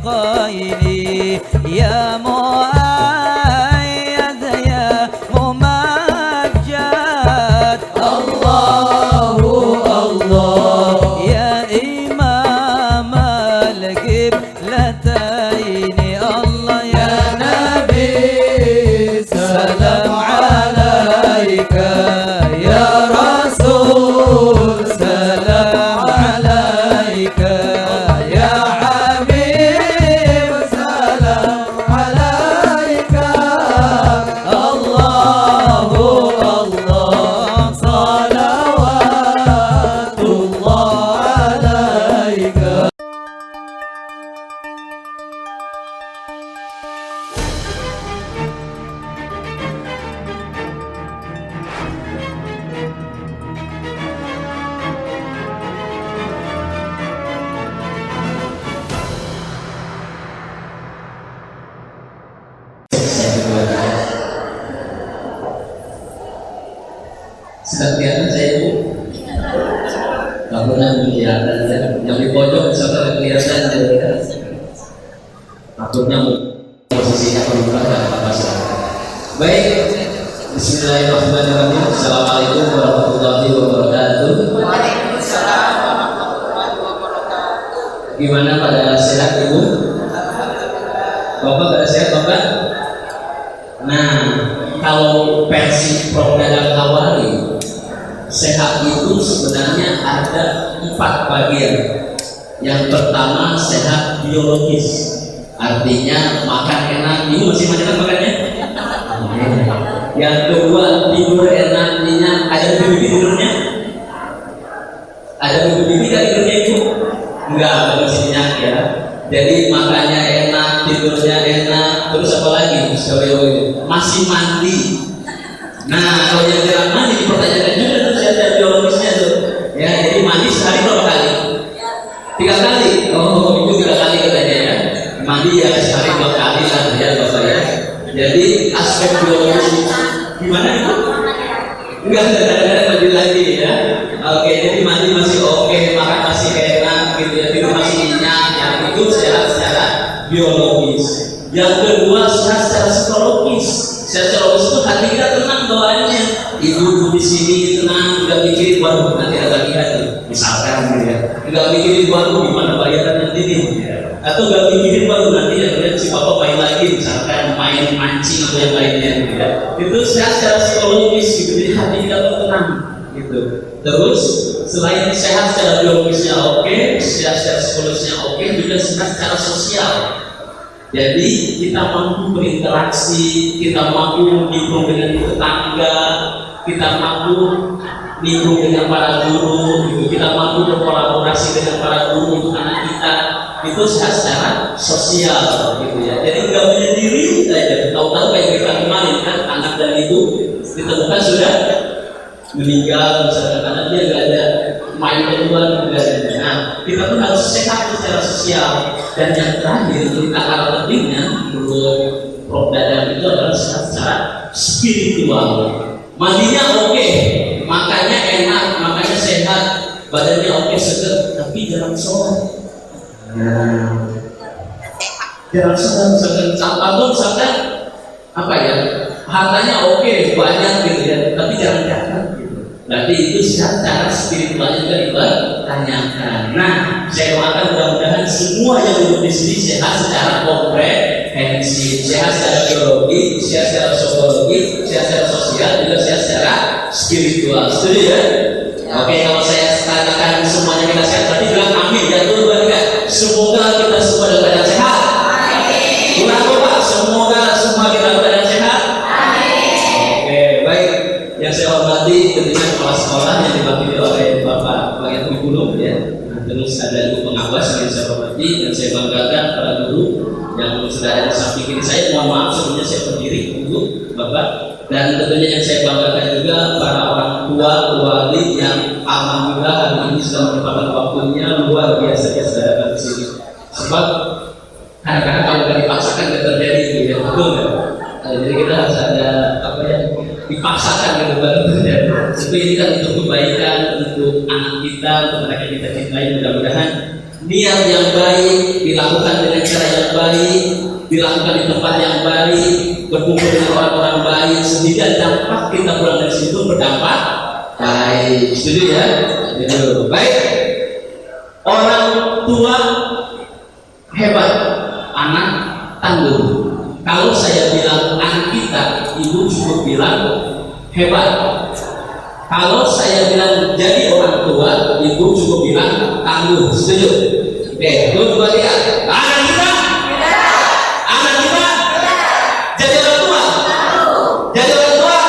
الشيخين يا مؤيد يا ممجد الله الله يا إمام القبلتين الله يا نبي سلام عليك يا رسول سلام عليك يا حبيب سلام عليك الله الله صلوات الله عليك. Sekian saya Bu. Bangunan kelihatan ya. Yang di pojok sampai kelihatan ya. Aturnya posisinya berubah dan apa saja. Baik. Bismillahirrahmanirrahim. Assalamualaikum warahmatullahi wabarakatuh. Waalaikumsalam warahmatullahi wabarakatuh. Gimana pada sehat Ibu? Bapak pada sehat Bapak? Nah, kalau versi Prof. Dadang Hawari, sehat itu sebenarnya ada 4 bagian. Yang pertama sehat biologis, artinya makan enak. Ibu masih makan makannya? Yang kedua tidur enak, nyenyak. Ada bibi tidurnya? Ada bibi kan tidurnya itu? Enggak, masih nyenyak ya. Jadi makannya enak, tidurnya enak. Terus apa lagi? Masih mandi. Nah, kalau yang jarang mandi dipertanyakan juga terus ada biologisnya tuh. Ya, jadi mandi sehari berapa kali? 3 kali. Oh, itu 3 kali katanya ya. Mandi ya sehari 2 kali lah ya Bapak ya. Jadi aspek biologis gimana itu? Enggak ada mandi lagi ya. Oke, jadi mandi masih oke, makan masih enak gitu ya, tidur masih nyenyak. Yang itu sehat secara biologis. Yang kedua sehat secara psikologis. Secara psikologis itu hati kita tenang bawaannya. Ibu di sini tenang, nggak mikirin waduh nanti ada lihat misalkan gitu ya. Nggak mikirin waduh gimana bayaran nanti nih. Atau nggak mikirin waduh nanti ya lihat si papa main lagi misalkan main mancing atau yang lainnya gitu ya. Itu sehat secara psikologis gitu. Jadi hati kita tenang gitu. Terus selain sehat secara biologisnya oke, sehat secara psikologisnya oke, juga sehat secara sosial. Jadi kita mampu berinteraksi, kita mampu nimbrung dengan tetangga, kita mampu nimbrung dengan para guru, gitu. Kita mampu berkolaborasi dengan para guru untuk anak kita. Itu sehat secara sosial, gitu ya. Jadi nggak menyendiri saja. Tahu-tahu kayak kita kemarin kan anak dan ibu ditemukan sudah meninggal, misalkan karena dia nggak ada main keluar juga. Nah, kita pun harus sehat secara sosial. Dan yang terakhir, kita akar pentingnya menurut Prof. Dadang itu adalah secara spiritual. Mandinya oke, makannya enak, makannya sehat, badannya oke, seger, tapi jarang sholat. Jarang sholat, misalkan atau misalkan apa ya, hartanya oke, banyak gitu ya, tapi jarang zakat. Berarti itu secara spiritualnya juga dipertanyakan. Nah, saya doakan mudah-mudahan semua yang duduk di sini sehat secara komprehensif, sehat secara biologi, sehat secara psikologi, sehat secara sosial, juga sehat secara spiritual. Setuju ya? Oke, kalau saya katakan semuanya kita sehat, berarti bilang amin. Ya tuh berkat. Semoga kita semua dalam keadaan sehat. Amin. Pak, semoga semua kita dalam keadaan sehat. Amin. Oke, baik. Yang saya hormati tentunya kepala sekolah yang diwakili oleh Bapak Bagian Kurikulum ya. Terus ada ibu pengawas yang saya hormati dan saya banggakan para guru yang sudah ada di samping kiri saya. Mohon maaf sebelumnya saya berdiri untuk Bapak. Dan tentunya yang saya banggakan juga para orang tua wali yang alhamdulillah hari ini sudah menyempatkan waktunya luar biasa datang di sini. Sebab kadang-kadang kalau nggak dipaksakan nggak terjadi gitu ya, betul nggak? Jadi kita harus ada apa ya, dipaksakan gitu baru terjadi. Tapi ini kan untuk kebaikan, untuk anak kita, untuk mereka kita cintai. Mudah-mudahan niat yang baik, dilakukan dengan cara yang baik, dilakukan di tempat yang baik, berkumpul dengan orang-orang baik, sehingga dampak kita pulang dari situ berdampak baik. Setuju ya? Itu baik. Orang tua hebat, anak tangguh. Kalau saya bilang anak kita, ibu cukup bilang hebat. Kalau saya bilang jadi orang tua, ibu cukup bilang tangguh. Setuju? Oke, itu coba lihat. Anak kita, anak kita, jadi orang tua, jadi orang tua.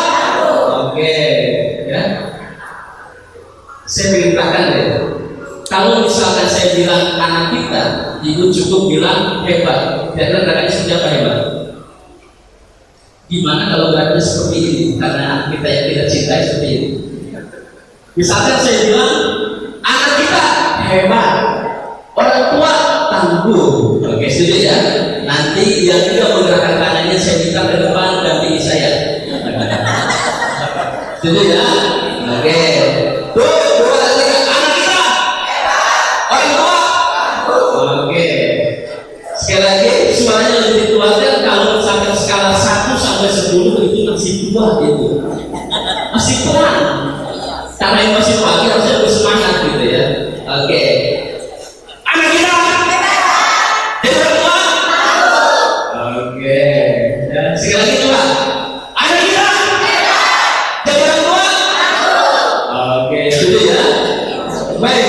Oke, ya. Saya perintahkan deh. Kalau misalkan saya bilang anak kita, ibu cukup bilang hebat. Kira-kira seperti apa hebat? Gimana kalau berarti seperti ini? Karena kita yang tidak cintai seperti ini. Misalkan saya bilang anak kita hebat, orang tua tangguh. Oke, setuju ya? Nanti yang juga menggerakkan tangannya saya minta ke depan dampingi saya. Setuju ya? Oke. Tuh, dua lagi anak kita orang tua. Oke. Sekali lagi suaranya lebih dituakan kalau sampai skala 1 sampai 10 itu masih tua itu. Masih kurang. Karena yang masih pagi harusnya lebih semangat gitu ya. Oke. Anak kita jadi orang tua. Oke. Dan sekali lagi coba. Anak kita jadi orang tua. Oke, sudah ya. Baik.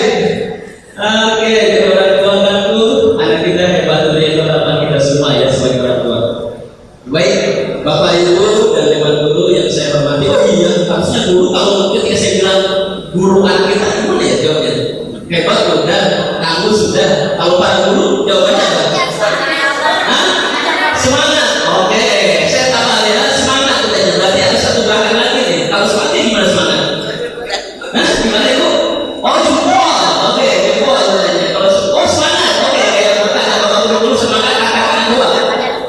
Oke, jadi orang tua tentu anak kita hebat dari harapan kita semua ya sebagai orang tua. Baik, Bapak Ibu dan teman guru yang saya hormati. Oh iya, harusnya dulu kalau ketika saya bilang guru anak kita gimana ya jawabnya? Hebat sudah, tangguh sudah. Kalau para guru jawabannya apa? Hah? Semangat. Oke, saya tambah ya semangat katanya. Berarti ada satu gerakan lagi nih. Kalau semangatnya gimana semangat? Hah? Gimana Ibu? Oh jempol. Oke, jempol katanya. Kalau oh semangat. Oke, kayak bertanya Bapak guru semangat angkat tangan dua.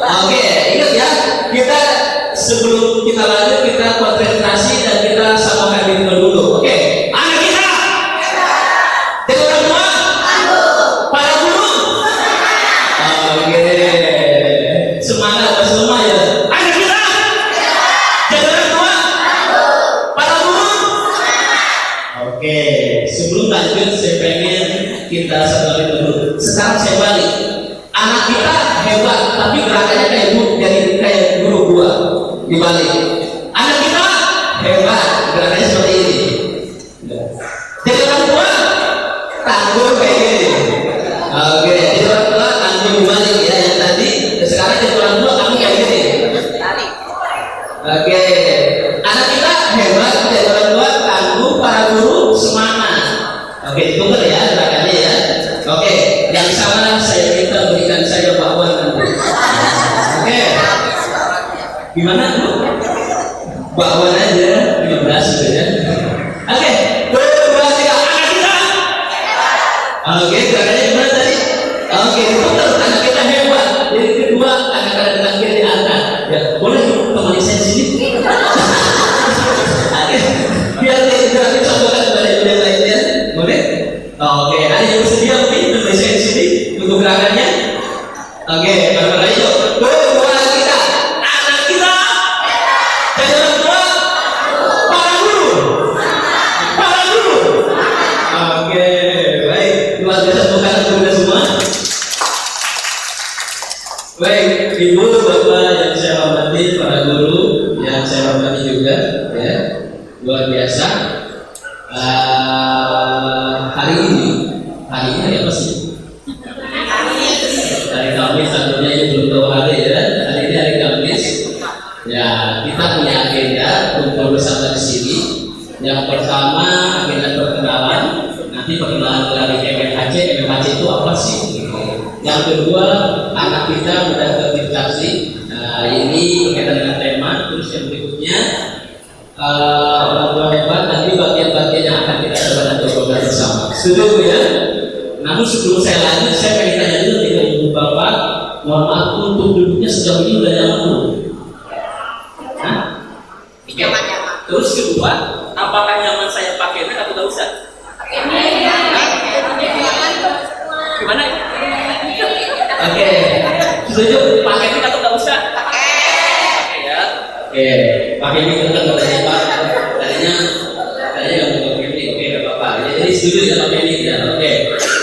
Oke, ingat ya. Kita sebelum kita lanjut kita konsentrasi dan kita samakan diri dulu. Oke. Anak kita jadi orang tua. Para guru. Oke. Semangat bersama ya. Anak kita jadi orang tua. Para guru. Oke. Sebelum lanjut saya pengen kita satu dulu. Sekarang saya balik. Anak kita hebat, tapi gerakannya kayak kayak guru gua dibalik. Anak kita hebat, gerakannya seperti ini. Jadi orang tua tangguh kayak gini. Oke, jadi orang tua tangguh dibalik ya yang tadi. Sekarang jadi orang tua kamu kayak gini. Oke, anak kita hebat, jadi orang tua tangguh, para guru semangat. Oke, tunggu ya gerakannya ya. Oke, yang sama saya minta berikan saya bakwan nanti. Oke. Gimana Bu? Bakwan aja 15 gitu ya. Oke, 2, 3, anak kita. Oke, gerakannya gimana tadi? Oke, betul, anak kita hebat. Jadi kedua, anak-anak terakhir diangkat. Ya, boleh temani saya di sini. Oke, biar tidak dicontohkan kepada yang lainnya. Boleh? Oke, ada yang bersedia mungkin temani saya di sini untuk gerakannya. Oke, bareng-bareng yuk. 2, 3, kita. Anak kita jadi orang tua. Para guru. Para guru. Oke, baik. Luar biasa bukan kita semua. Baik, Ibu, Bapak yang saya hormati, para guru yang saya hormati juga, ya, luar biasa. Hari ini apa sih? Hari Kamis, tentunya ya belum tahu hari ya. Hari ini hari Kamis. Ya, kita punya agenda kumpul bersama di sini. Yang pertama agenda perkenalan. Nanti perkenalan dari MMHC. MMHC itu apa sih? Yang kedua, anak kita sudah terdistraksi. Hari ini berkaitan dengan tema. Terus yang berikutnya orang tua hebat. Nanti bagian-bagian yang akan kita coba bersama. Setuju ya? Namun sebelum saya lanjut, saya pengen tanya dulu dengan Ibu Bapak. Mohon maaf, untuk duduknya sejauh ini udah nyaman belum? Hah? Nyaman. Terus kedua, apakah nyaman saya pakai atau tidak usah? Oke, setuju pakai mic atau nggak usah? Pakai ya. Oke, pakai mic tetap katanya Pak. Tadinya nggak mau pakai mic, oke nggak apa-apa. Jadi setuju ya pakai mic ya. Oke.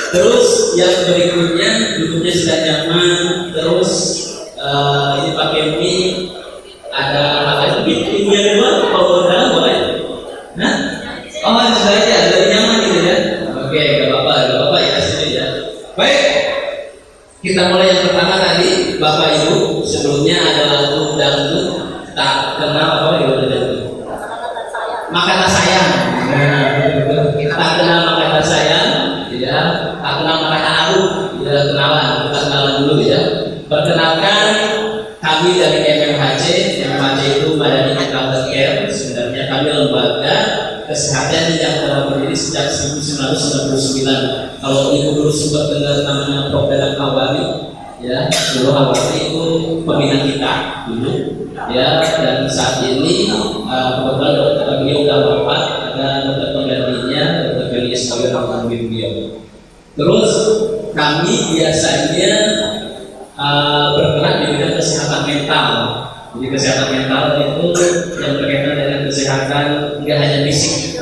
Terus yang berikutnya duduknya sudah nyaman. Terus ini pakai mic. Ada apa lagi? Ibu yang kedua kalau dalam boleh? Nah, oh sudah aja, lebih nyaman gitu ya. Oke, nggak apa-apa ya setuju ya. Baik. Kita mulai yang pertama tadi, Bapak Ibu, sebelumnya ada lagu dangdut tak kenal apa ya dangdut. Makata sayang. Nah, tak kenal makata sayang, ya. Tak kenal makata aru, ya kenalan. Kita kenalan dulu ya. Perkenalkan kami dari MMHC. MMHC itu Madani Mental Health Care. Sebenarnya kami lembaga kesehatan yang telah berdiri sejak 1999. Kalau ibu dulu sempat dengar namanya Prof. Awali, ya dulu Awali itu pembina kita dulu, ya dan saat ini kebetulan dokter beliau sudah wafat, ada dokter penggantinya, dokter Feli Iskawir almarhum beliau. Terus kami biasanya bergerak di bidang kesehatan mental. Jadi kesehatan mental itu yang berkaitan dengan kesehatan tidak hanya fisik.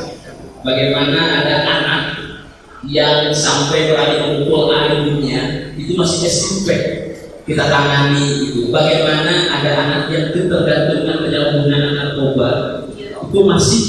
Bagaimana ada anak yang sampai berani mengumpul airnya itu masih SMP, kita tangani itu. Bagaimana ada anak yang ketergantungan penyalahgunaan narkoba itu masih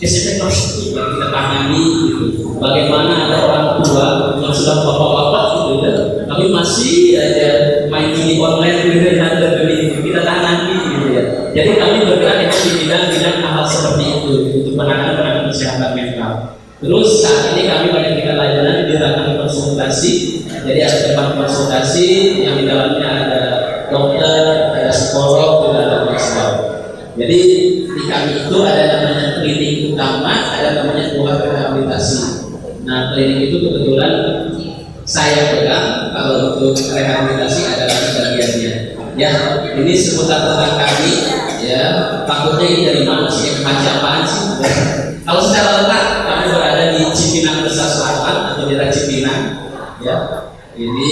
SMP kelas 1, kita tangani gitu. Bagaimana ada orang tua yang sudah bapak-bapak gitu ya, tapi masih aja main judi online gitu dan berbeli, kita tangani gitu ya. Jadi kami bergerak di bidang-bidang hal seperti itu untuk penanganan kesehatan mental. Terus saat ini kami banyak kita layanan di ranah konsultasi. Jadi ada tempat konsultasi yang di dalamnya ada dokter, ada psikolog, juga ada konselor. Jadi di kami itu ada namanya klinik utama, ada namanya ruang rehabilitasi. Nah klinik itu kebetulan saya pegang. Kalau untuk rehabilitasi ada lagi bagiannya. Ya ini seputar tentang kami. Ya takutnya ini dari mana sih? Macam apaan sih? Kalau secara letak kami berada di Cipinang Besar Selatan atau daerah Cipinang, ya. Ini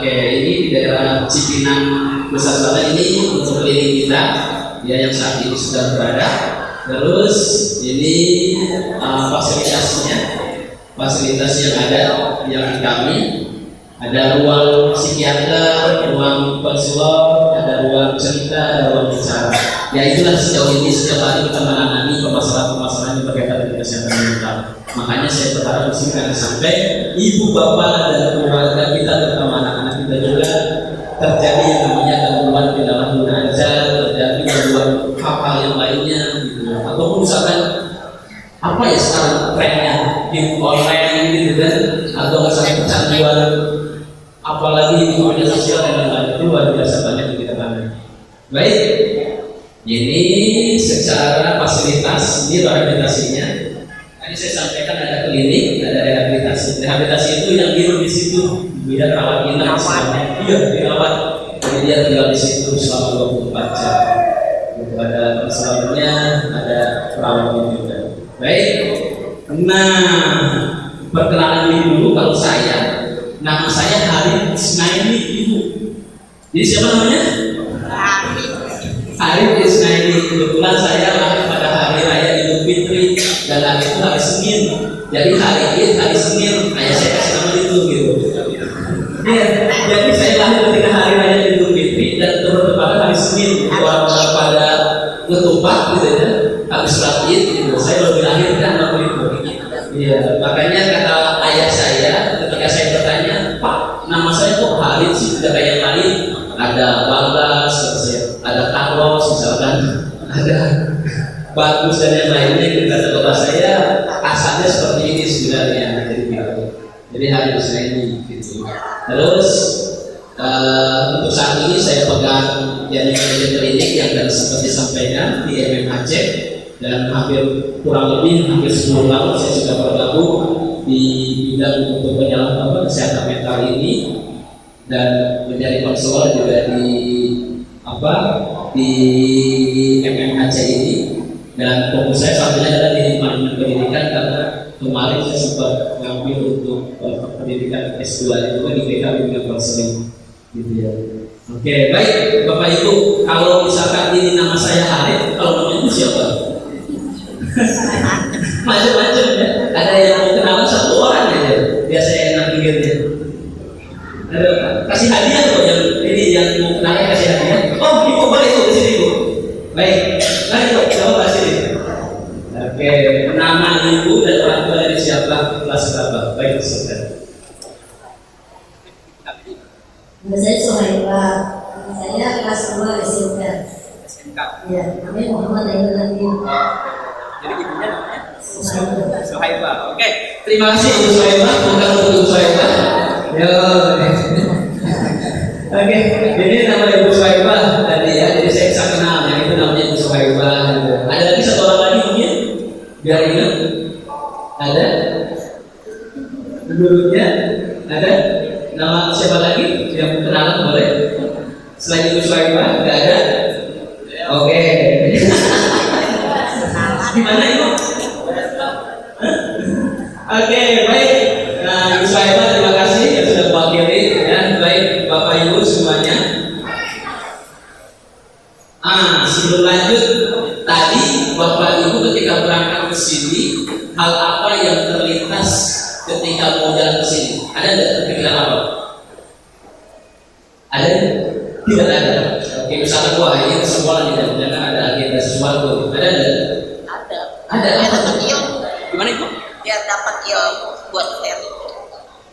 ini di daerah Cipinang Besar Selatan ini untuk klinik kita, ya yang saat ini sudah berada. Terus ini fasilitas yang ada yang di kami. Ada ruang psikiater, ruang konselor, ada ruang cerita, ada ruang bicara. Ya itulah sejauh ini setiap hari kita menangani permasalahan yang berkaitan dengan kesehatan mental. Makanya saya berharap di sini akan sampai ibu bapak dan keluarga kita terutama anak-anak kita juga terjadi yang namanya gangguan penyalahgunaan zat, terjadi gangguan hal-hal yang lainnya, gitu. Ataupun misalkan apa ya sekarang trennya game online gitu kan, atau misalnya kecanduan apalagi di media sosial dan lain-lain, itu luar biasa banyak yang kita tangani. Baik, ini secara fasilitas ini rehabilitasinya. Tadi saya sampaikan ada klinik, ada rehabilitasi. Rehabilitasi itu yang tidur di situ, bidang rawat inap misalnya. Iya, dirawat. Jadi dia tinggal di situ selama 24 jam. Ada konselornya, ada perawatnya juga. Baik. Nah, perkenalan ini dulu kalau saya. Nama saya Arif Isnaini Ibu. Jadi siapa namanya? Arif Isnaini. Kebetulan saya lahir pada hari raya Idul Fitri dan hari itu hari Senin. Jadi hari Id, hari Senin. Ayah saya kasih nama itu gitu. Ya, jadi saya lahir ketika hari raya Idul Fitri dan bertepatan hari Senin. Orang-orang pada ngetumpak gitu ya. Habis sholat Id gitu. Saya baru dilahirkan waktu itu. Iya, makanya kata ayah saya ketika saya bertanya, Pak, nama saya kok Halid sih, tidak kayak yang lain. Ada Bagas, ada Carlos, misalkan, ada Bagus dan yang lainnya. Kata bapak saya, asalnya seperti ini sebenarnya. Jadi Halid saya ini, gitu. Terus untuk saat ini saya pegang jadi manajer klinik yang tadi sempat disampaikan di MMHC. Dan kurang lebih hampir 10 tahun saya sudah bergabung di bidang untuk kesehatan mental ini dan menjadi konselor juga di MMHC ini. Dan fokus saya saat ini adalah di manajemen pendidikan karena kemarin saya sempat ngambil untuk pendidikan S2 itu kan di PKB dengan konseling gitu ya. Oke, baik Bapak Ibu, kalau misalkan ini nama saya Arif, kalau nama itu siapa? Macam-macam ya. Ada yang mau kenalan satu orang aja, biar saya enak pikirnya. Ada kasih hadiah loh yang ini yang mau kenalan kasih hadiah. Oh, ibu boleh ibu kesini ibu. Baik, mari ibu coba kasih. Oke, nama ibu dan orang tua dari siapa? Kelas berapa? Baik, saudara. Nama saya Sohaibah, saya kelas 2 SMK. Ya, namanya Muhammad Ainul Nabi. Jadi ibunya namanya Sohaibah. Sohaibah. Oke, terima kasih Ibu Sohaibah. Bukan untuk Ibu Sohaibah. Yo. Oke, jadi nama Ibu Sohaibah tadi ya. Jadi saya bisa kenal yang itu namanya Ibu Sohaibah. Ada lagi satu orang lagi mungkin? Biar ingat. Ada? Gurunya? Ada? Nama siapa lagi yang kenalan boleh? Selain Ibu Sohaibah, nggak ada? Oke. Gimana Ibu? Oke, baik. Nah, Ibu Sohaibah terima kasih yang sudah mewakili ya. Baik Bapak Ibu semuanya. Sebelum lanjut, tadi Bapak Ibu ketika berangkat ke sini, hal apa yang terlintas ketika mau jalan ke sini? Ada nggak terpikirkan apa? Ada? Tidak ada. Oke, misalnya wah ini ke sekolah nih, jangan ada agenda sesuatu. Ada nggak? Ada. Ada. Biar dapat ilmu. Gimana Ibu? Biar dapat ilmu buat seri.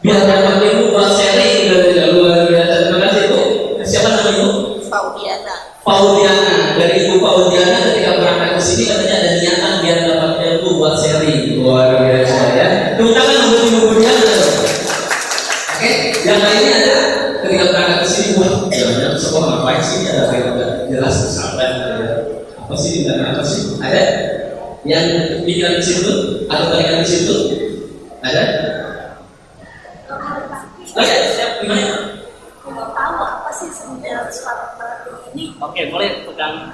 Biar dapat ilmu buat sharing dari luar biasa. Terima kasih Ibu. Siapa nama Ibu? Faudiana. Faudiana. Dari Ibu Faudiana ketika berangkat ke sini katanya ada niatan biar dapat ilmu buat sharing. Luar biasa ya. Tepuk tangan untuk Ibu Faudiana. Oke, yang lainnya ada ketika berangkat ke sini, wah, jangan sekolah ngapain sih? Ada yang jelas kesalahan. Apa sih? Dan apa sih? Ada yang pikiran di situ atau tarikan di situ? Ada? Oh ya, siap. Gimana? Mau tahu apa sih sebenarnya suara ini? Oke, boleh pegang.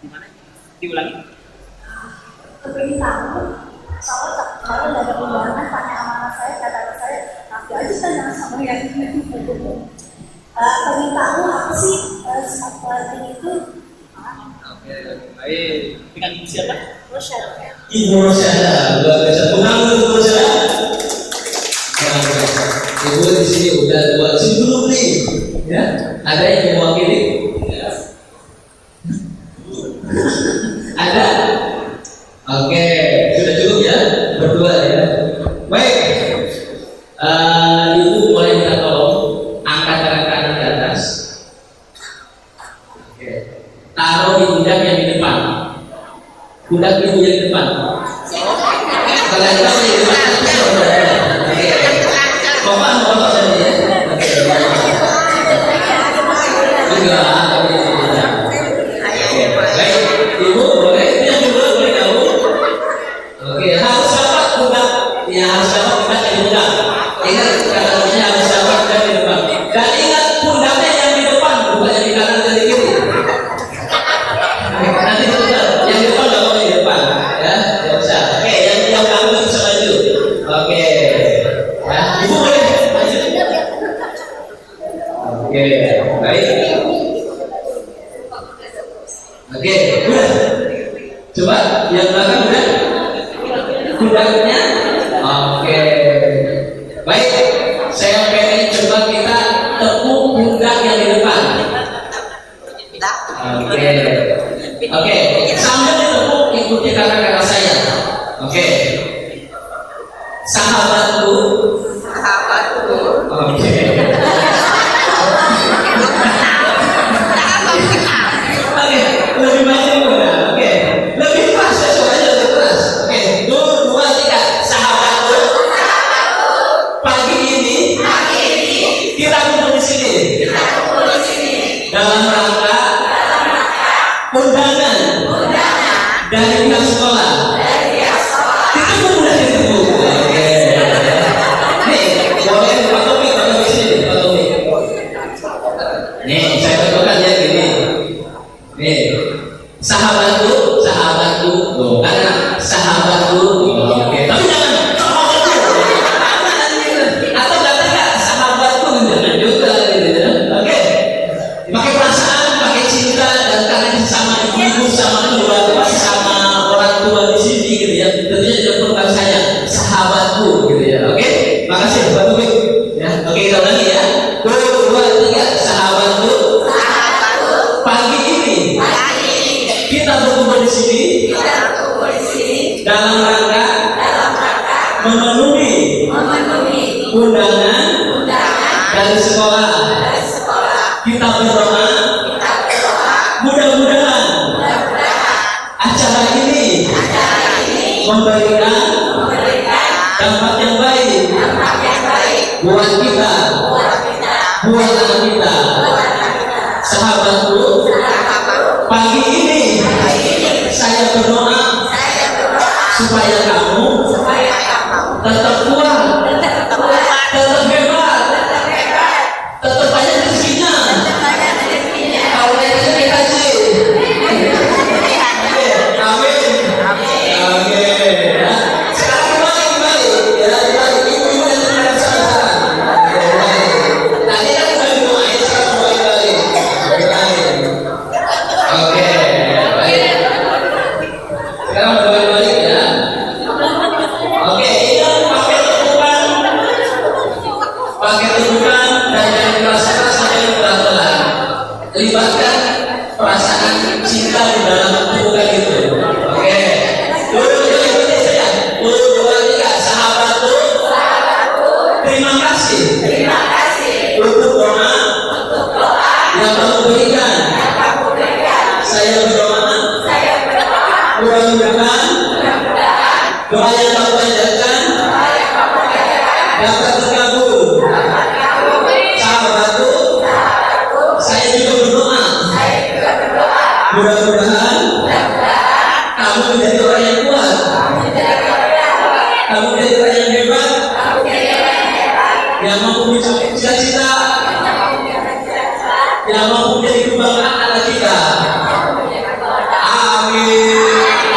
Gimana? Diulangi. Kepingin tahu. Soalnya kemarin ada undangan tanya amanah saya, kata saya nanti aja tanya sama yang ini. Pengen tahu apa sih smart working itu? Oke, baik. Dengan ibu siapa? Rosyada. Ibu Rosyada, luar biasa. Pengamu Ibu Rosyada. Ibu di sini udah dua sebelum nih, ya. Ada yang mewakili? Ya. Ada? Oke, sudah cukup ya berdua ya. Baik, Ibu boleh minta tolong angkat tangan kanan ke atas. Oke. Taruh di pundak yang di depan. Pundak Ibu yang di depan. Kalian tahu di depan itu saudara. Oke. Bapak mau tadi ya. Oke. Enggak, tapi tidak. Baik, Ibu boleh yang dulu boleh tahu. Oke, harus dapat pundak. Ya harus dapat pundak yang di depan. Ingat katanya harus dapat pundak di depan. Dan ingat pundaknya yang di depan, bukan yang di kanan dan di kiri. Nanti kita yang di depan nggak boleh di depan, ya, ya bisa. Oke, yang kamu bisa maju. Oke, ya, Ibu boleh maju. Oke, baik. Oke, udah. Coba yang belakang udah. Pundaknya. Oke. Baik, saya pengen coba kita tepuk pundak yang di depan. Oke. Oke, sambil ditepuk ikuti kata-kata saya. Oke. Sahabatku. Sahabatku. Oke. Oke, lebih banyak mudah. Oke. Lebih keras ya, soalnya lebih keras. Oke, 2, 3. Sahabatku. Pagi ini kita kumpul di sini. Dalam rangka undangan dari pihak sekolah. Itu pun udah ditunggu. Oke. Nih, boleh Pak Tommy di sini, Pak Tommy. Nih, saya contohkan ya gini. Nih, sahabatku, loh, karena sahabat undangan dari sekolah. Kita berdoa, mudah-mudahan acara ini memberikan dampak yang baik buat kita, buat anak kita. Sahabatku, pagi ini saya berdoa supaya kamu tetap kuat, tetap hebat, tetap banyak rezekinya. Kalau rezekinya dikasih. Amin. Amin. Sekarang kembali ya, ibu-ibu yang ada di sana. Tadi kan udah doain, sekarang kembali. Oke, baik. Sekarang kembali ya. Oke, ini pakai tegukan dan yang dirasakan sampai pelan-pelan. Libatkan perasaan cinta di dalam tegukan itu. Oke, dulu ikuti saya. 1, 2, 3. Sahabatku, terima kasih untuk doa yang kamu berikan. Saya berdoa mudah-mudahan doa yang kamu panjatkan dapat terkabul. Sahabatku, saya juga berdoa mudah-mudahan kamu menjadi orang yang kuat, kamu menjadi orang yang hebat, yang mampu mencapai cita-cita, yang mampu menjadi kebanggaan anak kita. Amin.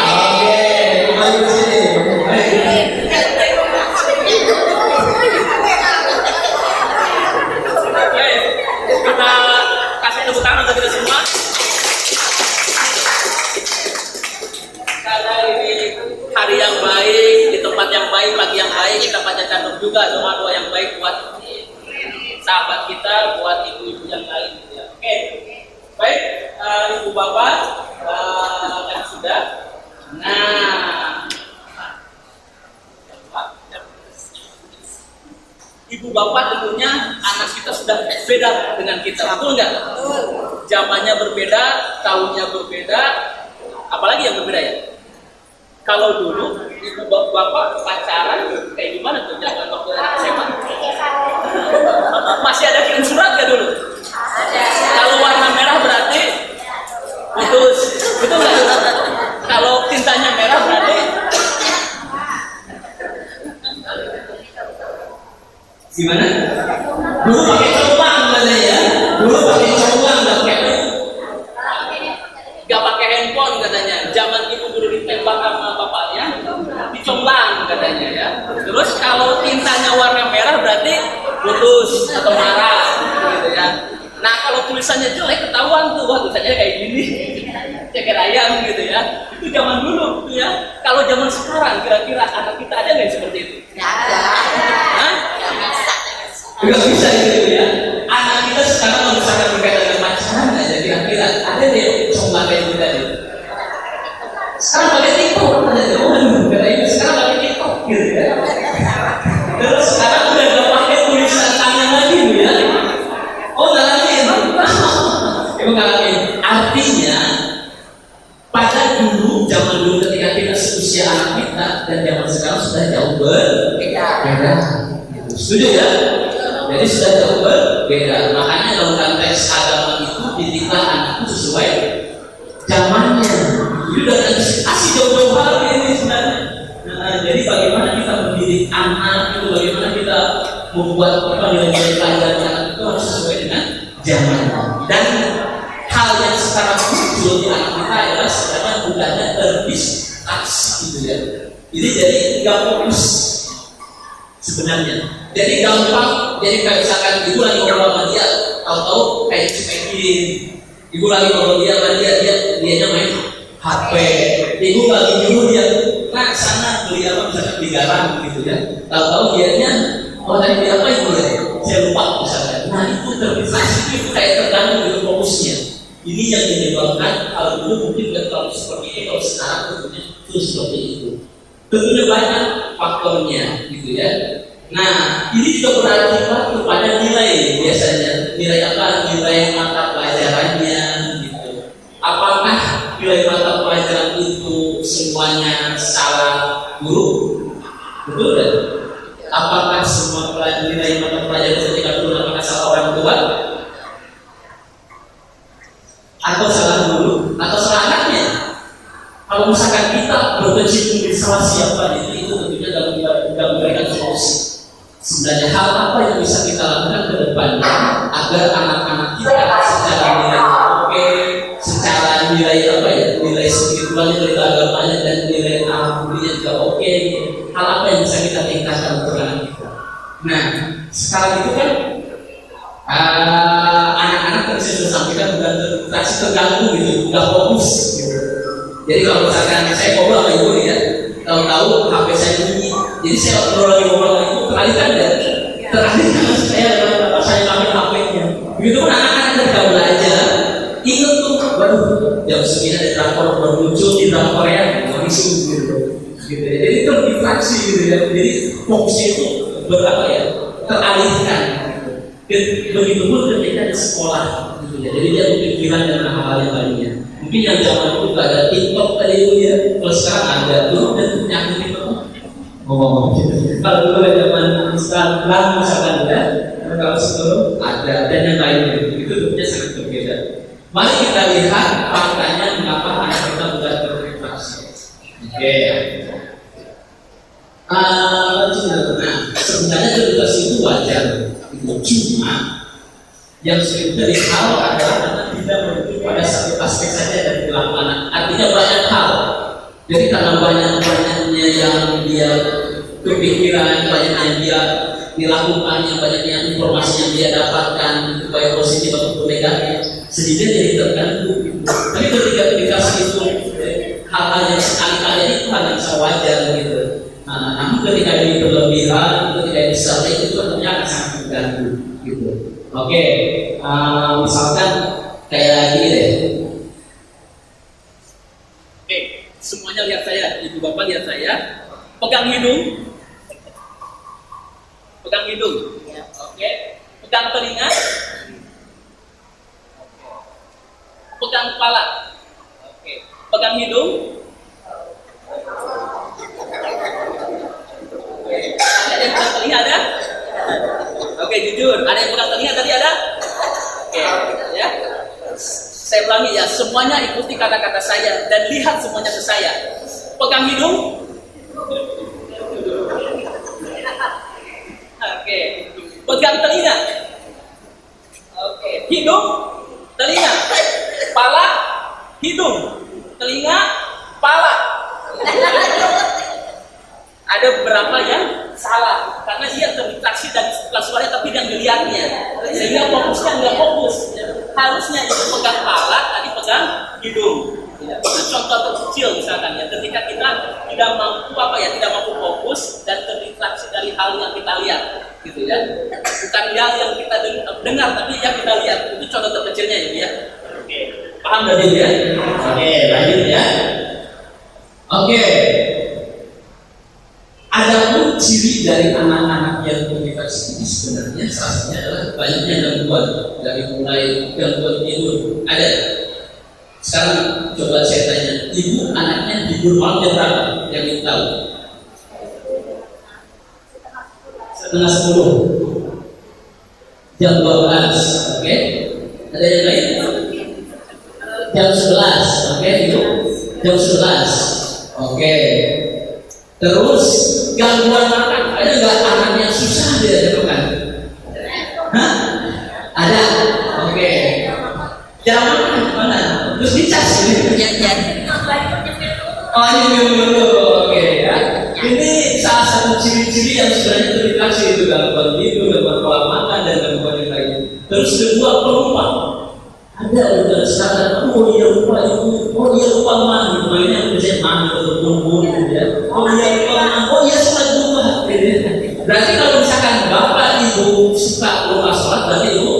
Oke, kembali ke sini. Baik. Kita kasih tepuk tangan untuk kita semua. Karena ini hari yang baik, di tempat yang baik, pagi yang baik, kita panjatkan juga doa-doa yang baik buat sahabat kita, buat ibu-ibu yang lain. Oke, baik, ibu bapak yang sudah. Nah, ibu bapak tentunya anak kita sudah beda dengan kita, betul nggak? Zamannya berbeda, tahunnya berbeda, apalagi yang berbeda ya? Kalau dulu ibu bapak pacaran kayak gimana tuh? Jangan waktu SMA. Masih ada kirim surat nggak dulu? Kalau warna merah berarti putus, betul nggak? Kalau tintanya merah berarti Gimana? Dulu pakai comblang katanya ya. Dulu pakai comblang nggak pakai handphone katanya. Zaman ibu dulu ditembak sama bapaknya, dicomblang katanya ya. Terus kalau tintanya warna merah berarti putus atau marah gitu ya. Nah kalau tulisannya jelek ketahuan tuh, wah tulisannya kayak gini, ceker ayam gitu ya. Itu zaman dulu tuh ya. Kalau zaman sekarang kira-kira anak kita ada nggak seperti itu? Hah? Nggak bisa gitu ya. Anak kita sekarang kalau misalkan berkaitan dengan pacaran aja kira-kira ada deh comblang kayak gitu tadi. Sekarang pakai TikTok ada deh. Waduh, katanya sekarang pakai TikTok gitu ya. Terus sekarang udah nggak pakai tulisan tangan lagi bu ya. Oh nggak lagi ya? Emang nggak lagi. Artinya pada dulu, zaman dulu ketika kita seusia anak kita dan zaman sekarang sudah jauh berbeda. Setuju ya? Jadi sudah jauh berbeda. Makanya dalam konteks agama itu didiklah anak itu sesuai zamannya. Jadi udah kasih jauh-jauh hari ini sebenarnya. Nah, jadi bagaimana kita mendidik anak itu, bagaimana kita membuat nilai-nilai pelajaran anak itu harus sesuai dengan zaman. Dan hal yang sekarang muncul di anak kita adalah sebenarnya bukannya terdistraksi gitu ya. Jadi nggak fokus sebenarnya. Jadi gampang, jadi kayak misalkan ibu lagi ngobrol sama dia, tahu-tahu kayak cepekin. Ibu lagi ngobrol dia sama dianya main HP. Ibu lagi nyuruh dia, nah sana beli apa misalkan beli garam gitu ya. Tahu-tahu dianya, oh tadi beli apa ibu ya? Saya lupa misalkan. Nah itu terdistraksi, itu kayak terganggu dengan fokusnya. Ini yang menyebabkan kalau dulu mungkin nggak terlalu seperti ini, kalau sekarang tentunya itu seperti itu. Tentunya banyak faktornya gitu ya. Nah, ini juga berakibat kepada nilai biasanya. Nilai apa? Nilai mata pelajarannya gitu. Apakah nilai mata pelajaran itu semuanya salah guru? Betul kan? Apakah semua nilai mata pelajaran ketika guru apakah salah orang tua? Atau salah guru? Atau salah anaknya? Kalau misalkan kita berkecimpung di salah siapa itu tentunya dalam memberikan solusi. Sebenarnya hal apa yang bisa kita lakukan ke depannya agar anak-anak kita secara nilai oke, secara nilai apa ya, nilai spiritualnya, nilai agamanya dan nilai alamiahnya juga oke. Hal apa yang bisa kita tingkatkan untuk anak kita? Nah, sekarang itu kan anak-anak tadi saya sudah sampaikan sudah terganggu gitu, sudah fokus gitu. Jadi kalau misalkan saya ngobrol sama ibu ya, tahu-tahu HP saya bunyi, jadi saya ngobrol lagi itu teralihkan saya ambil HP-nya. Begitu pun anak-anak ketika belajar, ingat tuh, waduh, jam 9 ada drakor baru muncul di drakor Korea, langsung gitu. Jadi itu distraksi gitu ya. Jadi fokusnya itu berapa ya? Teralihkan. Begitu pun ketika di sekolah, gitu ya. Jadi dia berpikiran dengan hal-hal yang lainnya. Mungkin yang zaman dulu gak ada TikTok tadi itu ya, kalau sekarang ada dulu dan nyambung TikTok. Kalau dulu zaman Instagram misalkan ya, kalau sebelum ada dan yang lainnya itu tentunya sangat berbeda. Mari kita lihat faktanya mengapa anak kita mudah terinfeksi. Oke. Nah, sebenarnya terinfeksi itu wajar. Cuma yang sering dari hal adalah anak tidak merujuk pada satu aspek saja dari lapangan. Artinya banyak hal. Jadi karena banyaknya yang dia kepikiran, banyaknya yang dia dilakukan, banyaknya informasi yang dia dapatkan, baik positif ataupun negatif, sedikit jadi terganggu. Tapi ketika dikasih itu hal-hal yang sekali-kali itu hal yang sewajar gitu. Namun ketika ini berlebihan, ketika ini sering itu tentunya akan sangat mengganggu gitu. Oke, misalkan kayak gini deh. Oke, semuanya lihat saya, ibu bapak lihat saya. Pegang hidung. Pegang hidung. Oke. Pegang telinga. Pegang kepala. Oke. Pegang hidung. Ada yang pegang telinga ada? Oke, jujur. Ada yang pegang telinga tadi ada? Oke, ya. Saya ulangi ya, semuanya ikuti kata-kata saya dan lihat semuanya ke saya. Pegang hidung. Oke. Pegang telinga. Oke. Hidung, telinga, kepala, hidung, telinga, kepala. Ada beberapa yang salah karena dia terdistraksi dan suaranya tapi dia ngeliatnya sehingga fokusnya nggak fokus. Harusnya itu pegang kepala, tadi pegang hidung. Itu contoh terkecil misalkan ya, ketika kita tidak mampu tidak mampu fokus dan terdistraksi dari hal yang kita lihat, gitu ya. Bukan hal yang kita dengar tapi yang kita lihat. Itu contoh terkecilnya ya. Oke, paham tadi ya? Oke, lanjut ya. Oke. Adapun ciri dari anak-anak yang terinfeksi ini sebenarnya salah satunya adalah banyaknya gangguan dari mulai gangguan tidur. Ada. Sekarang coba saya tanya, ibu anaknya tidur malam jam berapa? Yang ibu tahu? 9:30. Jam 12, oke? Ada yang lain? Jam 11, oke? Ibu? Jam 11, oke? Terus gangguan makan, ada nggak anak yang susah dia makan? Hah? Ada, oke? Jam makan mana? Terus dicas gitu. Oh ini oke ya. Ini salah satu ciri-ciri yang sebenarnya terinfeksi itu gangguan tidur, gangguan pola makan dan gangguan yang lain. Terus kedua pelupa. Ada udah sekarang, oh iya lupa itu, oh iya lupa mandi, mainnya bisa mandi atau tumbuh gitu ya. Oh iya lupa mandi, oh iya sholat lupa. Berarti kalau misalkan bapak ibu suka lupa sholat, berarti ibu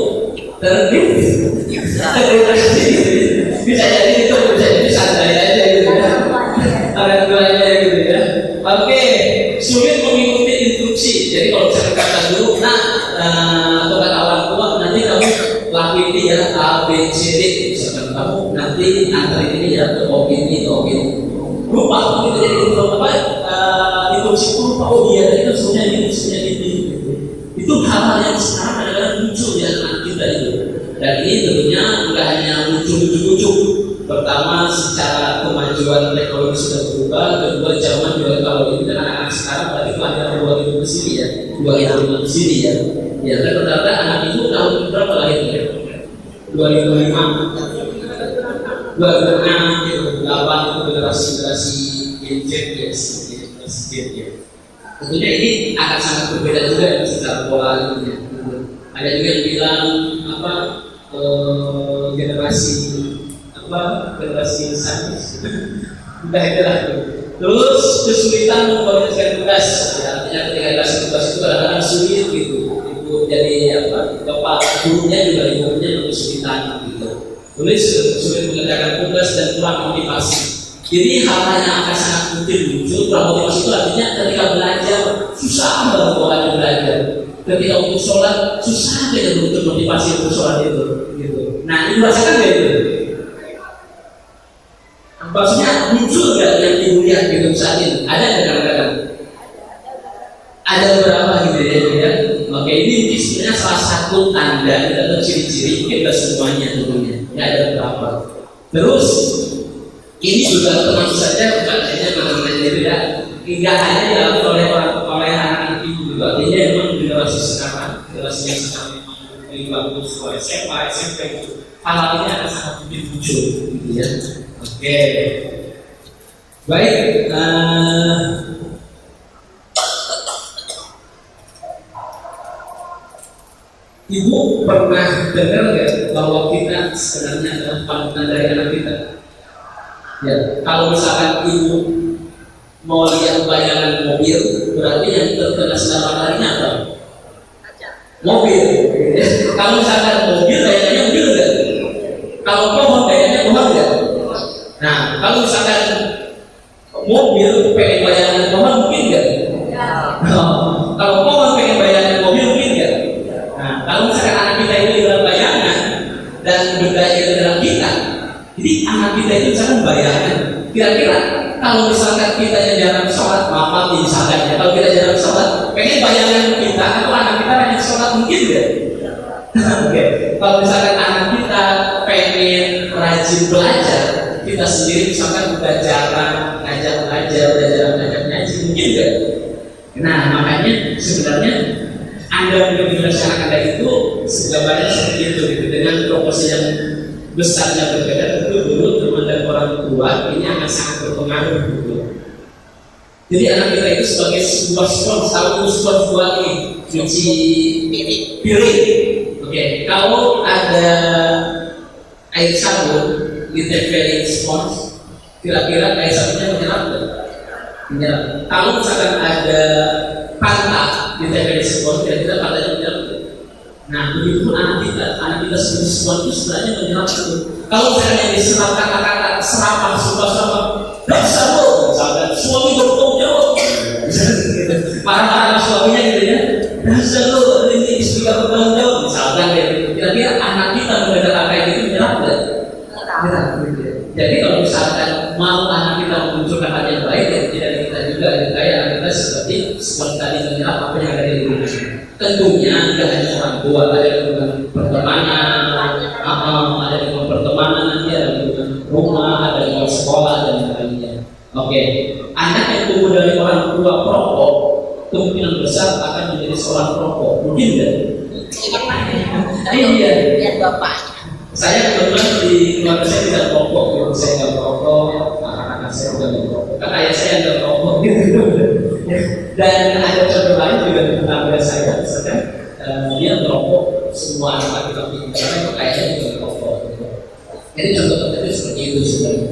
bisa jadi itu bisa jadi santai aja gitu ya. Orang tuanya gitu ya. Oke, sulit mengikuti instruksi. Jadi kalau misalkan kata guru, atau kata orang tua, nanti kamu lakuin ya A, B, C, D. Misalkan kamu nanti antarin ini ya ke opini. Lupa gitu, jadi itu apa? Itu si lupa, oh iya itu sebenarnya ini. Itu hal-hal yang sekarang kadang-kadang muncul di anak kita itu. Dan ini tentunya bukan hanya muncul. Pertama, secara kemajuan teknologi sudah berubah. Kedua, zaman juga kalau ini kan anak-anak sekarang berarti kelahiran 2000 ke sini ya, 2005 ke sini ya. Ya, ternyata anak itu tahun berapa lahirnya? 2005. 2006 gitu, 8 itu generasi Gen Z ya, generasi Z ya. Tentunya ini akan sangat berbeda juga ya, secara pola gitu ya. Ada juga yang bilang generasi sains. Udah itu lah. Terus kesulitan mengkoordinasikan tugas. Ya, artinya ketika kelas tugas itu kadang-kadang sulit gitu. Itu jadi kepala gurunya juga ibunya kesulitan gitu. Tulis sulit mengerjakan tugas dan kurang motivasi. Jadi hal-hal yang akan sangat mungkin muncul. Kurang motivasi itu artinya ketika belajar susah banget orangnya belajar. Ketika untuk sholat susah aja untuk motivasi untuk sholat itu. Gitu. Nah ini rasakan nggak itu? Maksudnya muncul nggak yang ibu lihat gitu saat ini? Ada nggak kadang-kadang? Ada beberapa gitu ya. Oke, ini sebenarnya salah satu tanda atau ciri-ciri, mungkin tidak semuanya tentunya. Ya ada beberapa. Terus ini juga termasuk saja bukan hanya teman-teman itu ya. Tidak hanya dilakukan oleh anak-anak ibu, artinya memang generasi sekarang, generasi yang sekarang memang bagus sekolah SMA, SMP itu. Hal ini akan sangat mungkin muncul, gitu ya. Oke, baik. Ibu pernah dengar nggak bahwa kita sebenarnya adalah panutan dari anak kita? Ya, kalau misalkan ibu mau lihat bayangan mobil, berarti yang terkena sinar mataharinya apa? Mobil. Kalau misalkan mobil, bayangannya mobil nggak? Kalau pohon, bayangannya pohon nggak? Nah, kalau misalkan mobil pengen bayangan pohon mungkin nggak? Kalau pohon pengen bayangan mobil mungkin nggak? Nah, kalau misalkan anak kita itu dalam bayangan dan berdaya dalam kita, jadi anak kita itu misalkan bayangan. Kira-kira kalau misalkan kita yang jarang sholat, maaf misalkan ya, kalau kita jarang sholat, pengen bayangan kita atau anak kita rajin sholat mungkin nggak? Oke. Kalau misalkan anak kita pengen rajin belajar, kita sendiri misalkan udah jarang ngajak belajar, udah jarang ngajak ngaji, mungkin nggak? Nah, makanya sebenarnya Anda menjadi masyarakat Anda itu segambarnya seperti itu, gitu. Dengan proporsi yang besarnya berbeda, tentu dulu teman dan orang tua ini akan sangat berpengaruh gitu. Jadi anak kita itu sebagai sebuah spons, tahu spons buat ini cuci piring. Oke, kalau ada air sabun ditempelin spons, kira-kira air sabunnya menyerap nggak? Menyerap. Kalau misalkan ada pantat ditempelin spons, kira-kira pantanya menyerap nggak? Nah, begitu pun anak kita sebagai spons itu sebenarnya menyerap itu. Kalau misalnya yang diserap kata-kata seramah, sumpah-sumpah, dasar lo, misalkan suami bertanggung jawab, marah-marah suaminya gitu ya, dasar lo, ini istri kamu bertanggung jawab, misalkan ya, kira-kira anak kita mendengar apa yang itu menyerap nggak? Menyerap. Jadi kalau misalkan mau anak kita memunculkan hal yang baik, ya tidak kita juga, kayak anak kita seperti spons tadi menyerap apa yang ada di diri. Tentunya tidak hanya orang tua, ada dengan pertemanan, ada dengan pertemanan nanti, ada dengan rumah, ada dengan sekolah dan lainnya. Oke, anak yang tumbuh dari orang tua perokok kemungkinan besar akan menjadi seorang perokok, mungkin tidak? Iya. Lihat bapaknya. Saya kebetulan di keluarga saya tidak merokok, gitu. Saya nggak merokok, anak-anak saya juga nggak merokok. Kan ayah saya nggak merokok, gitu. Dan ada contoh lain juga di tetangga saya, misalkan dia merokok, semua anak laki-laki itu kayaknya juga merokok. Gitu. Jadi contoh tertentu seperti itu sebenarnya.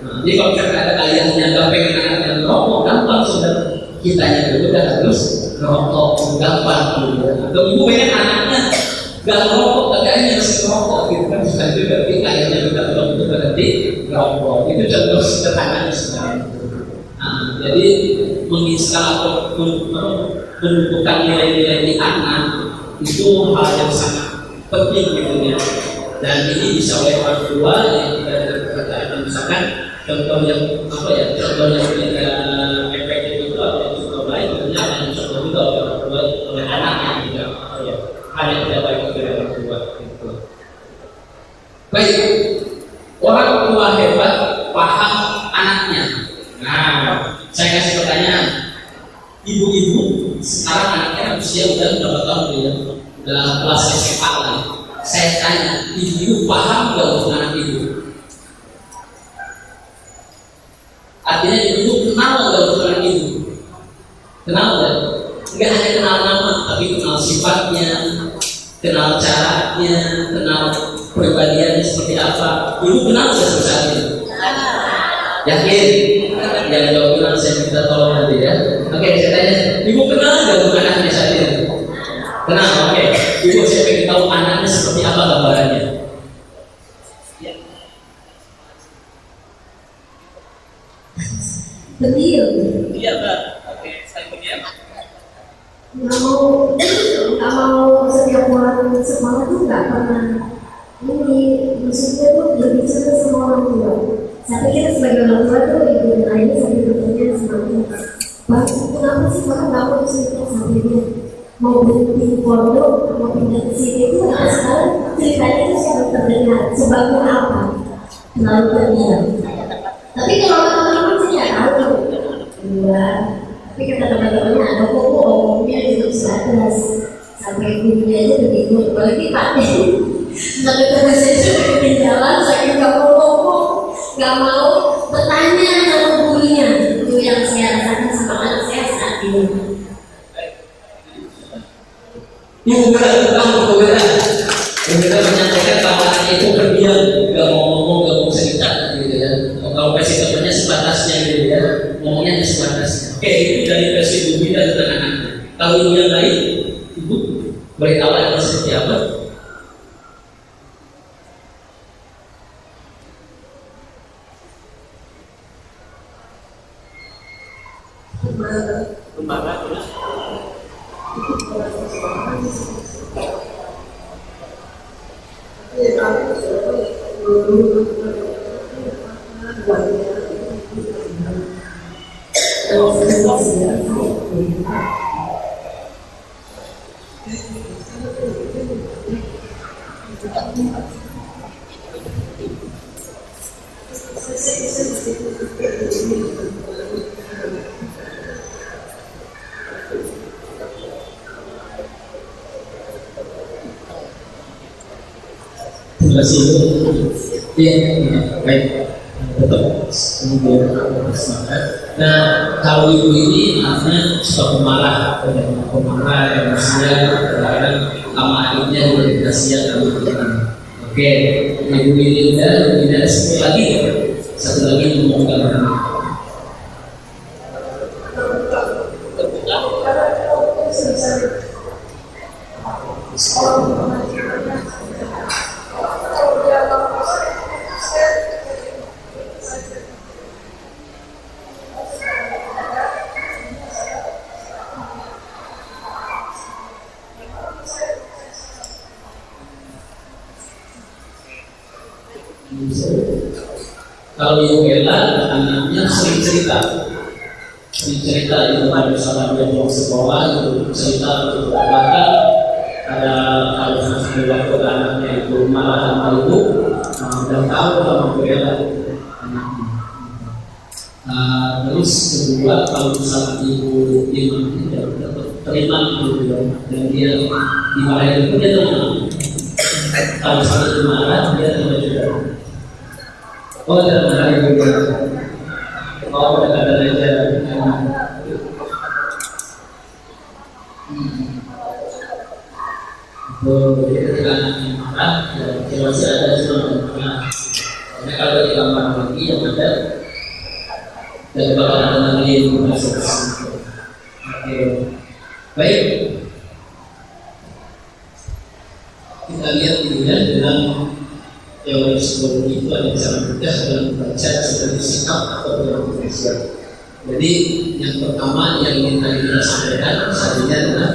Nah, jadi kalau misalkan ada ayahnya nggak pengen anaknya merokok, gampang sudah kitanya dulu udah harus merokok, gampang gitu. Atau ibu pengen anaknya gak merokok, tapi ayahnya masih merokok gitu kan, bisa juga. Tapi ayahnya juga belum berhenti merokok. Itu contoh sederhananya sebenarnya. Nah, jadi menginstal atau menumbuhkan nilai-nilai di anak itu hal yang sangat penting gitu ya. Dan ini bisa oleh orang tua yang kita misalkan contoh yang apa ya, contoh yang tidak efektif itu atau yang contoh baik tentunya ada yang contoh juga oleh orang tua, oleh anaknya juga ya, hal yang tidak baik dari orang tua gitu. Baik, orang tua hebat paham anaknya. Nah, saya kasih pertanyaan, ibu-ibu sekarang anaknya usia udah berapa tahun ya? Udah kelas SMA lah. Saya tanya, ibu paham nggak untuk anak ibu? Artinya ibu kenal nggak untuk anak ibu? Kenal nggak? Nggak hanya kenal nama, tapi kenal sifatnya, kenal caranya, kenal pribadiannya seperti apa. Ibu kenal nggak sampai saat ini? Yakin? Jangan jawab bilang, saya minta tolong nanti ya. Oke, saya tanya, ibu kenal nggak untuk anaknya saat ini? Kenal, oke. Ibu saya ingin tahu anaknya seperti apa gambarannya. Ya. Pendiam. Iya, Mbak. Oke, saya pendiam. Nggak mau setiap orang sekolah tuh nggak pernah ini, maksudnya tuh berbicara sama orang tua. Saya pikir sebagai orang tua tuh ibu dan ayah sampai bertanya sama dia, Bang, kenapa sih kamu nggak mau cerita sampai dia mau berhenti pondok, mau pindah ke sini itu sekarang ceritanya itu siapa terdengar, sebabnya apa? Terlalu terdiam. Tapi kalau teman-teman sih nggak tahu, enggak. Tapi kata teman-temannya ada kok omongnya juga sebatas sampai gurunya aja begitu, apalagi Pak sampai terus aja di jalan saya nggak mau ngomong, nggak mau bertanya sama gurunya. Itu yang saya rasakan sama anak saya saat ini. Ibu kita menyampaikan bahwa anaknya itu berdiam, nggak mau ngomong, nggak mau cerita gitu ya. Kalau versi temannya sebatasnya gitu ya, ngomongnya sebatasnya. Oke, itu dari versi ibu kita tentang anaknya. Kalau ibu yang lain, ibu boleh tahu anaknya seperti apa? Lembaga terus. Terima kasih. Ya, baik. Tetap kemudian semangat. Nah, kalau ibu ini anaknya suka pemarah, emosinya, kadang sama adiknya juga kasihan kalau begini. Oke, ibu ini udah, ada satu lagi ngomong gambar. Kalau ibu Ella, anaknya sering cerita itu pada misalnya dia mau sekolah itu cerita itu bahkan ada satu waktu anaknya itu marah sama ibu dan tahu sama ibu Ella anaknya. Terus kedua kalau misalnya ibu Imam tidak terima itu dan dia dimarahin itu dia tenang. Kalau misalnya dimarah dia tenang juga. Oh, tidak menarik juga. Oh, ada aja. Jadi ketika anaknya marah, masih ada cuma marah. Karena kalau ditambah lagi yang ada, dan bakal ada lagi yang masuk ke situ. Oke, baik. Kita lihat dulu ya dalam teori psikologi itu ada cara mudah dalam membaca sebagai sikap atau dalam Jadi yang pertama yang ingin tadi kita sampaikan saatnya adalah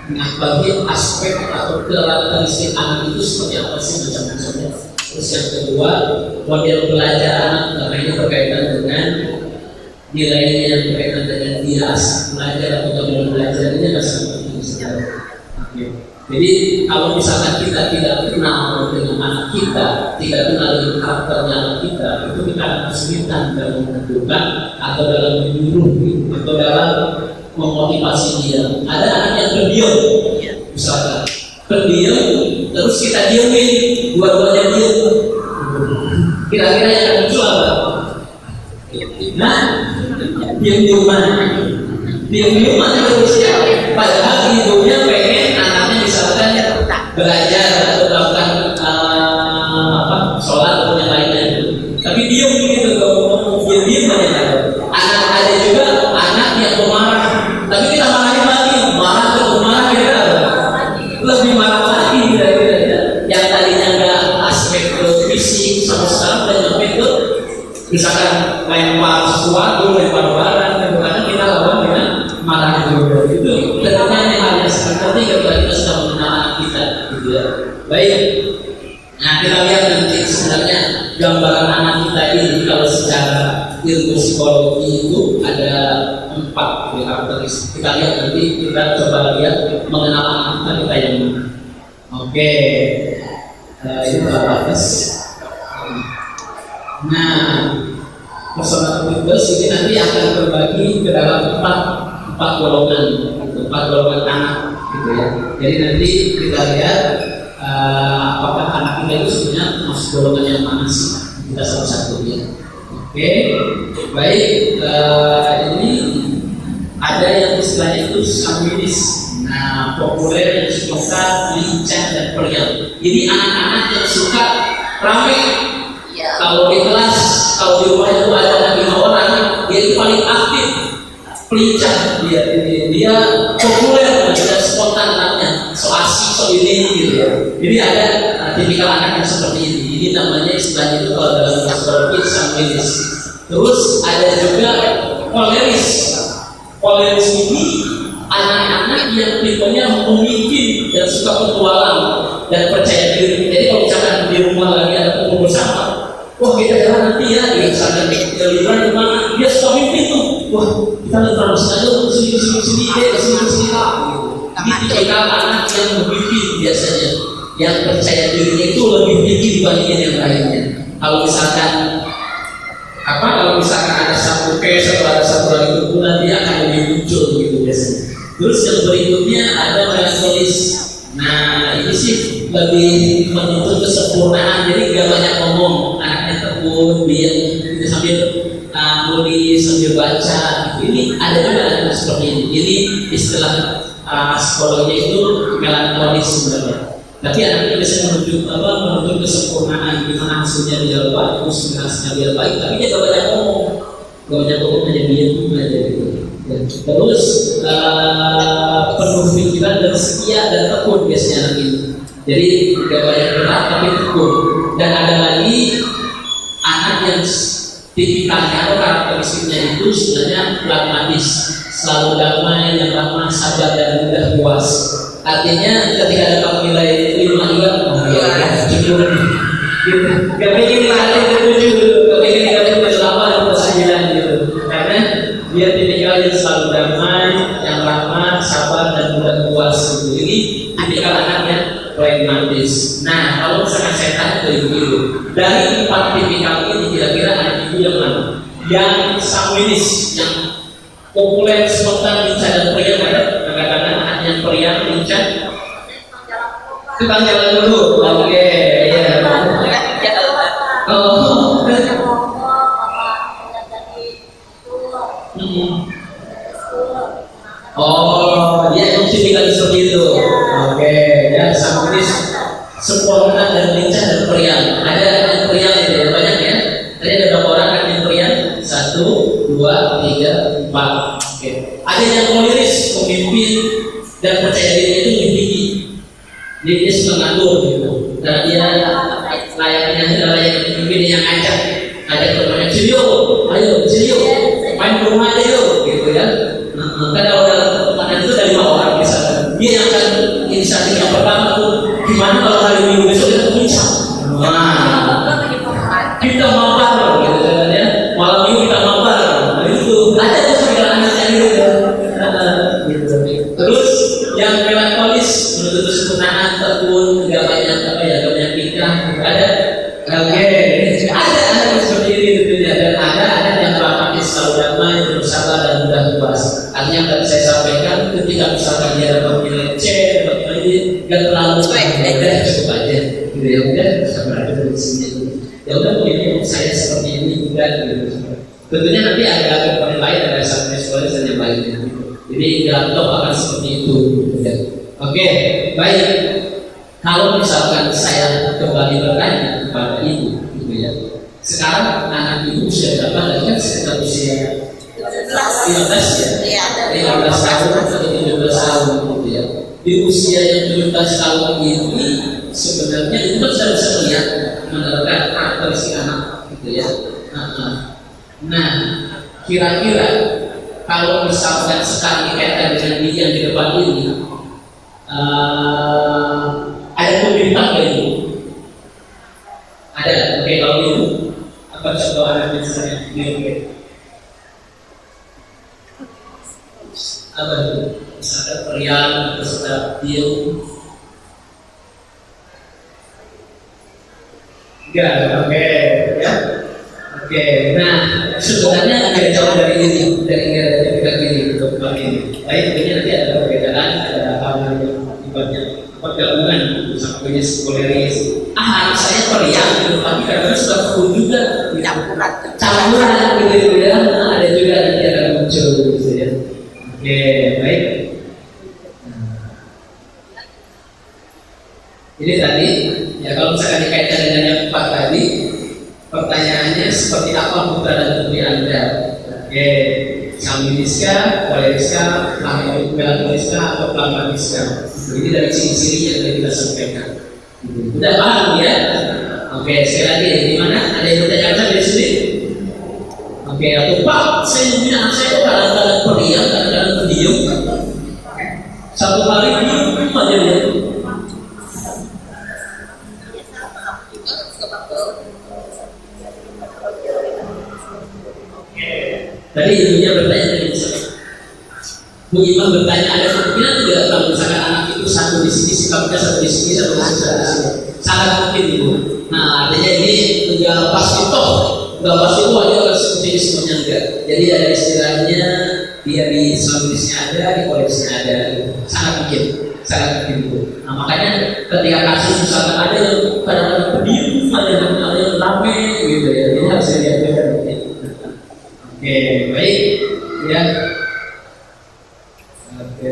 mengetahui aspek atau karakteristik anak itu seperti apa sih macam-macamnya. Terus yang kedua, model belajar anak karena ini berkaitan dengan nilainya yang berkaitan dengan dia asal belajar atau gabungan belajar ini adalah sangat penting sekali. Oke. Jadi kalau misalkan kita tidak kenal dengan anak kita, tidak kenal dengan karakternya anak kita, itu kita akan kesulitan dalam menentukan atau dalam menyuruh atau dalam memotivasi dia. Ada anak yang pendiam, misalkan pendiam, terus kita diemin, dua-duanya diam. Kira-kira yang akan muncul apa? Nah, diam-diaman, diam-diaman terus ya. Padahal ibunya pengen anaknya misalkan belajar atau melakukan sholat atau yang lainnya. Tapi diam gitu, diam aja. Anak ada juga anak yang pemarah, tapi kita marahin lagi, marah terus marah kita lebih marah lagi kira-kira. Yang tadinya nggak aspek fisik sama sekarang udah nyampe ke misalkan lempar sesuatu, lempar barang, dan kadang kita lawan dengan marah juga. Itu tentunya hal yang sangat penting ketika kita sedang mengenal anak kita, gitu ya. Baik. Nah, kita lihat nanti sebenarnya gambaran anak kita ini kalau secara ilmu psikologi itu ada 4 karakteristik. Kita lihat nanti, kita coba lihat mengenal anak kita yang mana. Oke, ini batas. Nah, personal fitness ini nanti akan terbagi ke dalam 4 golongan, 4 golongan anak, gitu ya. Jadi nanti kita lihat apakah anak kita itu sebenarnya masuk golongan yang mana sih? Kita satu-satu ya. Oke, baik. Ini ada yang istilahnya itu sanguinis. Nah, populer yang suka lincah dan periang. Jadi anak-anak yang suka ramai. Kalau di kelas, kalau di rumah itu ada 5 orang, dia itu paling aktif, lincah dia populer, dia spontan anaknya, so asik, so ini gitu ya. Jadi ada tipikal anak yang seperti ini. Ini namanya istilahnya itu kalau dalam psikologi sanguinis. Terus ada juga koleris. Koleris ini anak-anak yang tipenya memimpin dan suka petualang dan percaya diri. Jadi kalau misalkan di rumah lagi ada kumpul bersama, wah kita jalan nanti ya, misalkan liburan kemana, dia suka mimpin tuh. Wah kita liburan aja, sini lah. Ini tipikal anak yang memimpin biasanya, yang percaya dirinya itu lebih tinggi dibandingin yang lainnya. Kalau misalkan ada satu case atau ada satu lagi kumpulan, dia akan lebih muncul gitu biasanya. Terus yang berikutnya ada melankolis. Nah ini sih lebih menuntut kesempurnaan, jadi gak banyak ngomong, anaknya tekun, dia sambil nulis, sambil baca. Ini ada juga anak seperti ini. Ini istilah psikologinya itu melankolis sebenarnya. Tapi anak itu biasanya menuntut kesempurnaan, gimana hasilnya biar bagus, hasilnya biar baik. Tapi dia gak banyak ngomong, hanya diam aja gitu. Terus penuh pikiran dan setia dan tekun biasanya anak ini. Jadi tidak banyak gerak tapi tekun. Dan ada lagi anak yang tipikalnya atau karakteristiknya itu sebenarnya pragmatis, selalu damai, yang ramah, sabar dan mudah puas. Artinya ketika ada kamu nilai 5 juga, cukup. Gak pengen nilai 7, gak pengen nilai 8 atau 9 gitu. Karena dia tipikal yang selalu damai, yang ramah, sabar dan mudah puas gitu. Ini tipikal anak yang pragmatis. Nah, kalau misalkan saya tanya ke ibu-ibu, dari 4 tipikal ini kira-kira anak ibu yang mana? Yang sanguinis, yang populer, spontan, lincah dan periang ada? Kadang-kadang anak yang periang, lincah, tukang jalan dulu. Oke, iya. Oh, dia yang tipikal seperti itu. Oke, ya sanguinis, spontan dan lincah dan periang. Ada yang periang itu ya, banyak ya. Tadi ada berapa orang kan yang periang? 1, 2, 3, 4. Oke. Ada yang koleris, pemimpin dan percaya diri itu lebih tinggi. Dia suka ngatur gitu. Karena dia layaknya adalah yang pemimpin yang ngajak temannya, Cilio, ayo Cilio, main ke rumah aja yuk. presentasi yang pertama tuh gimana kalau hari Minggu besok kita puncak. Nah, kita mabar gitu kan ya. Malam Minggu kita mabar. Nah, itu ada tuh segala anaknya gitu. Terus yang melankolis menuntut kesempurnaan tekun, gak banyak pikiran, ada. Oke, ada seperti ini tentunya, dan ada yang pragmatis, selalu damai, bersabar dan mudah puas. Artinya yang tadi saya sampaikan, ketika misalkan dia dapat nilai C, dapat nilai D, nggak terlalu baik, cukup aja. Gitu ya udah, sabar aja dari sini. Ya udah mungkin saya seperti ini juga. Gitu. Tentunya nanti ada komponen lain, ada subjektualis dan yang lainnya. Jadi nggak top akan seperti itu. Ya. Oke, baik. Kalau misalkan saya kembali bertanya kepada ibu, gitu ya. Sekarang anak ibu usia berapa? Kan sekitar usia 15 ya, 15 tahun atau 17 tahun, gitu ya. Di usia yang 17 tahun ini sebenarnya itu kan sudah bisa melihat menerapkan karakteristik anak, gitu ya. Nah, kira-kira kalau misalkan sekarang dikaitkan dengan yang di depan ini, ada pemerintah nggak itu? Ada. Oke, kalau itu apa contoh anak misalnya? Apa itu? Misalnya periang, peserta deal. Enggak, oke, ya. Oke, nah sebenarnya agak jauh dari ini, dari ini untuk ini. Baik, tentunya nanti ada perbedaan, ada hal-hal yang sifatnya pergabungan sama punya skoleris. Anak saya periang gitu, tapi kadang-kadang suka kebun juga. Campuran gitu ya. Ada juga nanti akan muncul gitu ya. Oke, baik. Jadi tadi ya kalau misalkan dikaitkan dengan yang 4 tadi, pertanyaannya seperti apa putra dan putri Anda? Oke, Saminiska, koleriska, melankoliska atau pragmatisca. Ini dari ciri-ciri yang tadi kita sampaikan. Udah paham ya? Oke, sekali lagi di mana? Ada yang bertanya dari sini? Oke, atau Pak, saya punya anak saya kok kadang-kadang periang, kadang-kadang pendiam. Satu hari ini aja dia. Tadi ibunya bertanya dari sana. Bu Imam bertanya, ada kemungkinan tidak kalau misalkan anak itu satu di sini, sikapnya satu di sini, satu di sini. Sangat mungkin ibu. Nah, artinya ini nggak pasti toh, nggak pasti itu aja harus seperti semuanya enggak. Jadi ada istilahnya dia di Islamisnya ada, di koleksinya ada. Sangat mungkin ibu. Nah makanya ketika kasus misalkan ada yang kadang-kadang pendiam, ada yang rame gitu ya. Ini harus dilihat juga. Oke, baik ya. Oke,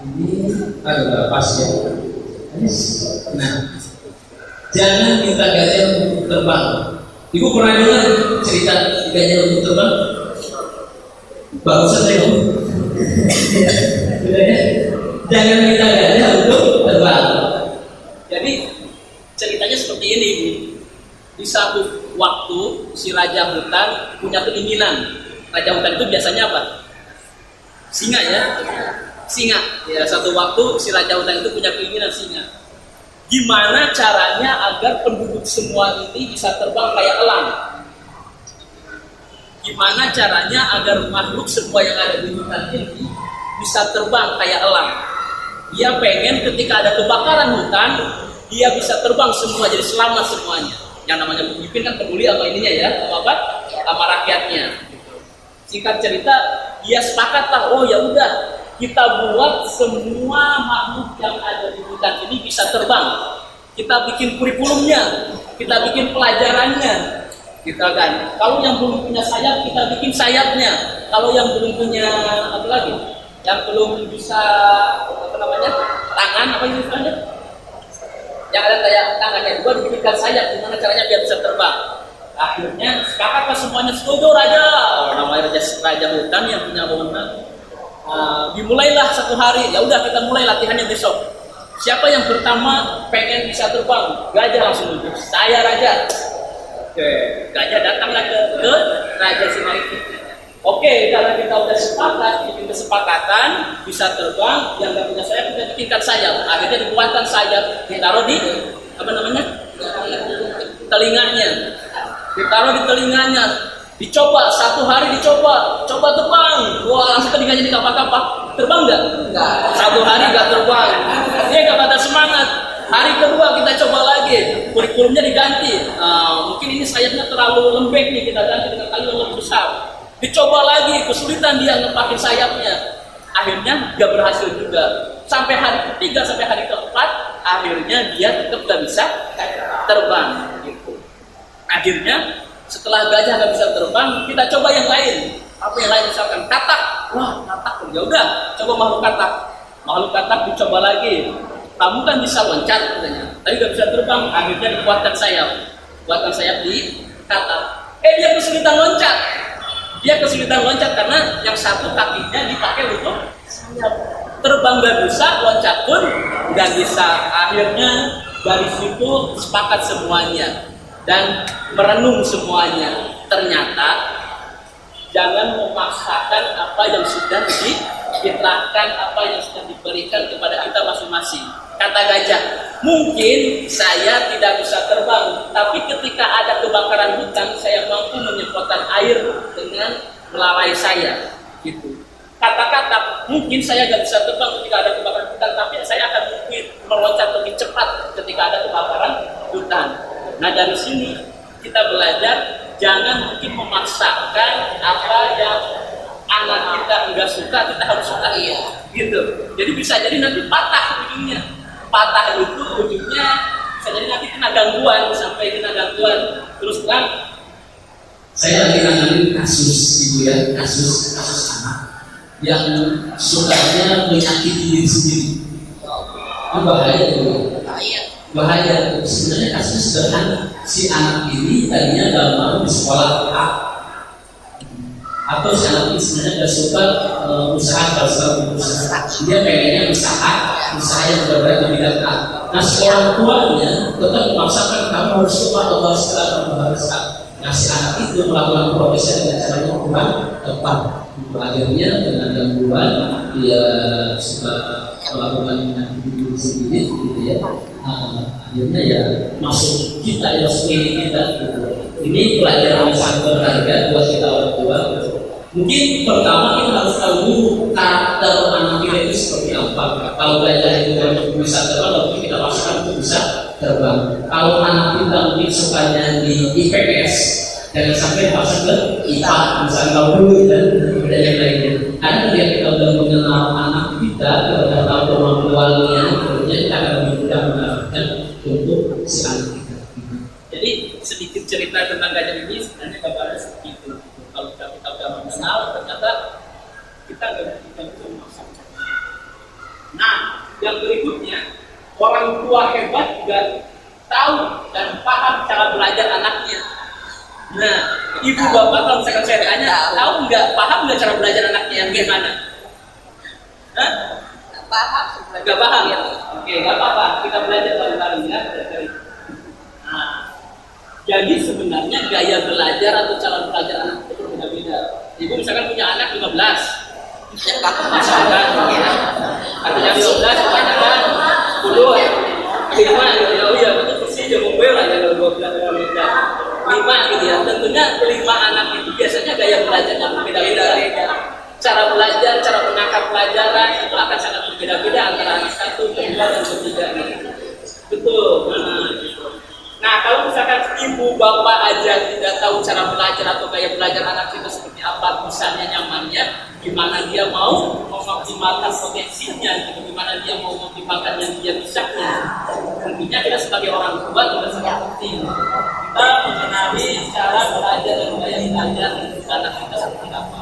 ini agak pas ya. Nah, jangan minta gajah untuk terbang. Ibu pernah dengar cerita gajah untuk terbang? Barusan saya ngomong. Jangan minta gajah untuk terbang. Jadi ceritanya seperti ini, Bu. Di satu waktu si raja hutan punya keinginan. Raja hutan itu biasanya apa? Singa ya? Singa. Ya, satu waktu si raja hutan itu punya keinginan singa. Gimana caranya agar penduduk semua ini bisa terbang kayak elang? Gimana caranya agar makhluk semua yang ada di hutan ini bisa terbang kayak elang? Dia pengen ketika ada kebakaran hutan, dia bisa terbang semua, jadi selamat semuanya. Yang namanya pemimpin kan peduli sama ininya ya, sama rakyatnya. Singkat cerita, dia sepakatlah, oh ya udah, kita buat semua makhluk yang ada di hutan ini bisa terbang. Kita bikin kurikulumnya, kita bikin pelajarannya. Kita kan, kalau yang belum punya sayap, kita bikin sayapnya. Kalau yang belum punya apa lagi? Yang belum bisa tangan apa ini istilahnya? Yang ada kayak tangannya dua dibikinkan sayap, gimana caranya biar bisa terbang. Akhirnya sepakatlah semuanya setuju raja. Namanya raja hutan yang punya wewenang. Dimulailah satu hari. Ya udah kita mulai latihannya besok. Siapa yang pertama pengen bisa terbang? Gajah langsung muncul. Saya raja. Oke, gajah datanglah ke raja singa itu. Oke, karena kita udah sepakat, bikin kesepakatan, bisa terbang, yang nggak punya sayap kita bikinkan sayap. Akhirnya dikuatkan sayap, ditaruh di apa namanya? Telinganya. Ditaruh di telinganya. Dicoba 1 hari coba terbang. Wah, langsung telinganya dikapak-kapak. Terbang nggak? Enggak. 1 hari nggak terbang. Dia nggak patah semangat. Hari kedua kita coba lagi, kurikulumnya diganti. Mungkin ini sayapnya terlalu lembek nih, kita ganti dengan kayu yang lebih besar. Dicoba lagi, kesulitan dia ngepakin sayapnya. Akhirnya gak berhasil juga. Sampai hari ketiga, sampai hari keempat, akhirnya dia tetap gak bisa terbang. Gitu. Akhirnya setelah gajah gak bisa terbang, kita coba yang lain. Apa yang lain? Misalkan katak. Wah, katak. Ya udah, coba makhluk katak. Makhluk katak dicoba lagi. Kamu kan bisa loncat katanya, tapi gak bisa terbang. Akhirnya dikuatkan sayap. Kuatkan sayap di katak. Dia kesulitan loncat. Dia kesulitan loncat karena yang satu kakinya dipakai untuk terbang gak bisa, loncat pun gak bisa. Akhirnya dari situ sepakat semuanya dan merenung semuanya. Ternyata jangan memaksakan apa yang sudah difitrahkan, apa yang sudah diberikan kepada kita masing-masing. Kata gajah, mungkin saya tidak bisa terbang, tapi ketika ada kebakaran hutan, saya mampu menyemprotkan air dengan melalai saya. Gitu. Kata-kata, mungkin saya nggak bisa terbang ketika ada kebakaran hutan, tapi saya akan mungkin meloncat lebih cepat ketika ada kebakaran hutan. Nah, dari sini kita belajar jangan mungkin memaksakan apa yang anak kita enggak suka, kita harus suka. Iya. Gitu. Jadi bisa jadi nanti patah ujungnya. Patah itu ujungnya bisa jadi nanti kena gangguan, sampai kena gangguan. Terus terang, Saya lagi nanganin kasus ibu ya, kasus anak yang sukanya menyakiti diri sendiri. Ini bahaya itu. Bahaya. Sebenarnya kasusnya sederhana. Si anak ini tadinya gak mau di sekolah A, atau si anak ini sebenarnya gak suka usaha, kalau usaha dia pengennya usaha yang berbeda di bidang A. Nah, seorang tuanya tetap memaksakan kamu harus suka atau harus kamu harus A. Nah, si anak itu melakukan prosesnya dengan cara yang kurang tepat. Akhirnya dengan gangguan dia suka melakukan diri sendiri, gitu ya. Akhirnya ya masuk kita ya, seperti kita gitu. Ini pelajaran yang sangat berharga buat kita orang tua. Mungkin pertama kita harus tahu karakter anak kita itu seperti apa. Kalau belajar itu bisa terbang, mungkin kita pastikan itu bisa terbang. Kalau anak kita mungkin sukanya di IPS, jangan sampai masuk ke IPA, misalnya kalau dulu dan yang lainnya. Karena ketika kita sudah mengenal anak kita sudah tahu kemampuannya, tentunya kita akan lebih mudah mengarahkan untuk si anak kita. jadi sedikit cerita tentang gajah ini sebenarnya gambarnya seperti itu. Kalau kita sudah mengenal, ternyata kita nggak bisa memaksakan. Nah, yang berikutnya, orang tua hebat juga tahu dan paham cara belajar anaknya. Nah, ibu bapak kalau misalkan saya tanya, tahu nggak, paham nggak cara belajar anaknya yang gimana? Hah? Paham? Nggak paham ya? Oke, nggak apa-apa. Kita belajar bareng-bareng ya. Nah, jadi sebenarnya gaya belajar atau cara belajar anak itu berbeda-beda. Ibu misalkan punya anak 15, misalkan, atau yang 15 kebanyakan 10, 5 gitu ya. Oh iya, itu persis jamu bela ya kalau 12 5 gitu ya. Tentunya 5 anak itu biasanya gaya belajarnya berbeda-beda. Cara belajar, cara menangkap pelajaran itu akan sangat berbeda-beda antara anak 1, 2, dan 3 gitu. Betul. Nah, kalau misalkan ibu bapak aja tidak tahu cara belajar atau gaya belajar anak kita seperti apa, misalnya nyamannya, gimana dia mau mengoptimalkan potensinya, gitu, gimana dia mau mengoptimalkan yang dia bisanya. Tentunya kita sebagai orang tua juga sangat penting. Kita mengenali cara belajar dan gaya belajar anak kita seperti apa.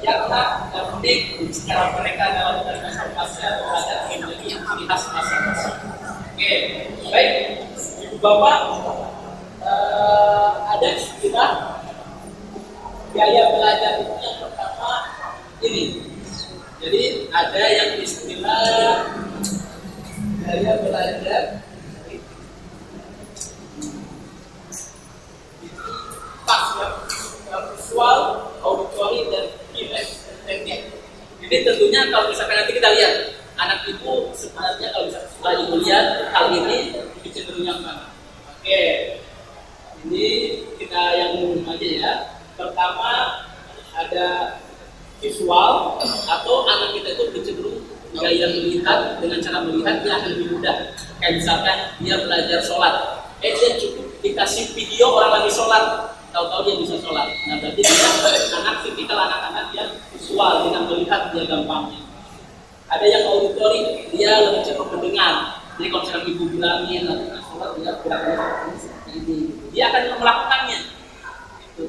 Yang penting secara mereka dalam berkonsentrasi atau belajar memiliki ciri khas masing-masing. Oke, baik, ibu bapak, ada istilah gaya belajar itu yang pertama ini. Jadi ada yang istilah gaya belajar pas ya, visual tentunya kalau misalkan nanti kita lihat anak ibu sebenarnya kalau misalkan setelah ibu lihat hal ini lebih cenderung nyaman. Oke, ini kita yang umum aja ya. Pertama ada visual atau anak kita itu lebih cenderung gaya melihat, dengan cara melihat dia akan lebih mudah. Kayak misalkan dia belajar sholat, dia cukup dikasih video orang lagi sholat, tahu-tahu dia bisa sholat. Nah berarti dia anak tipikal anak-anak yang visual, dengan melihat dia gampangnya. Ada yang auditori, dia lebih cenderung mendengar. Jadi kalau misalkan ibu bilangin lakukan sholat, dia gerak-gerak seperti ini. Dia akan melakukannya.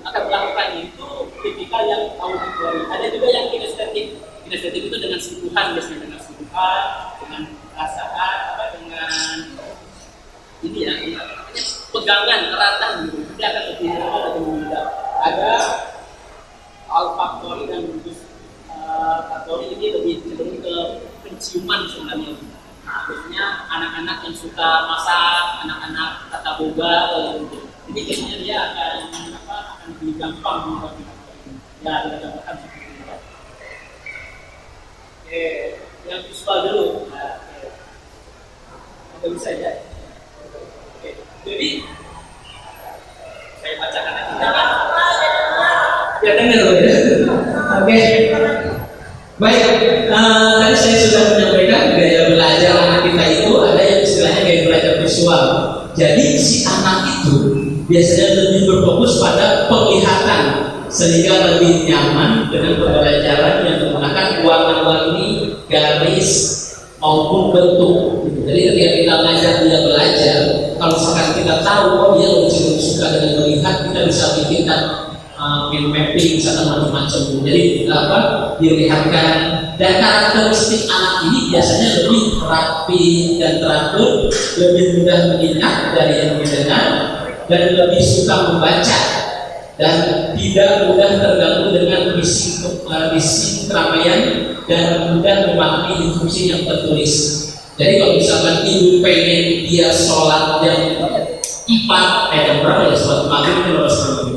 Akan melakukannya itu tipikal yang auditori. Ada juga yang kinestetik. Kinestetik itu dengan sentuhan, biasanya dengan sentuhan, dengan perasaan, dengan ini ya, pegangan, teratan gitu. Dia akan lebih mudah. Ada olfaktori dan olfaktori ini lebih cenderung ke penciuman sebenarnya. Nah, biasanya anak-anak yang suka masak, anak-anak tata boga, gitu. Jadi biasanya dia akan lebih gampang menggunakan. Ya, tidak gampang seperti itu. Oke, yang visual dulu. Nah, bisa ya. Oke, jadi saya bacakan aja. Ya dengar ya. Oke. Baik, tadi saya sudah menyampaikan gaya belajar anak kita itu ada yang istilahnya gaya belajar visual. Jadi si anak itu biasanya lebih berfokus pada penglihatan sehingga lebih nyaman dengan pembelajaran yang menggunakan warna-warni, garis maupun bentuk. Jadi ketika kita belajar dia belajar, kalau misalkan kita tahu oh dia lebih cenderung suka dengan melihat, kita bisa bikinkan mind mapping misalkan macam-macam. Jadi dilihatkan, dan karakteristik anak ini biasanya lebih rapi dan teratur, lebih mudah mengingat dari yang didengar, dan lebih suka membaca dan tidak mudah terganggu dengan bising keramaian dan mudah memahami instruksi yang tertulis. Jadi kalau misalkan ibu pengen dia sholat jam 4, jam berapa ya sholat maghrib itu harus berapa?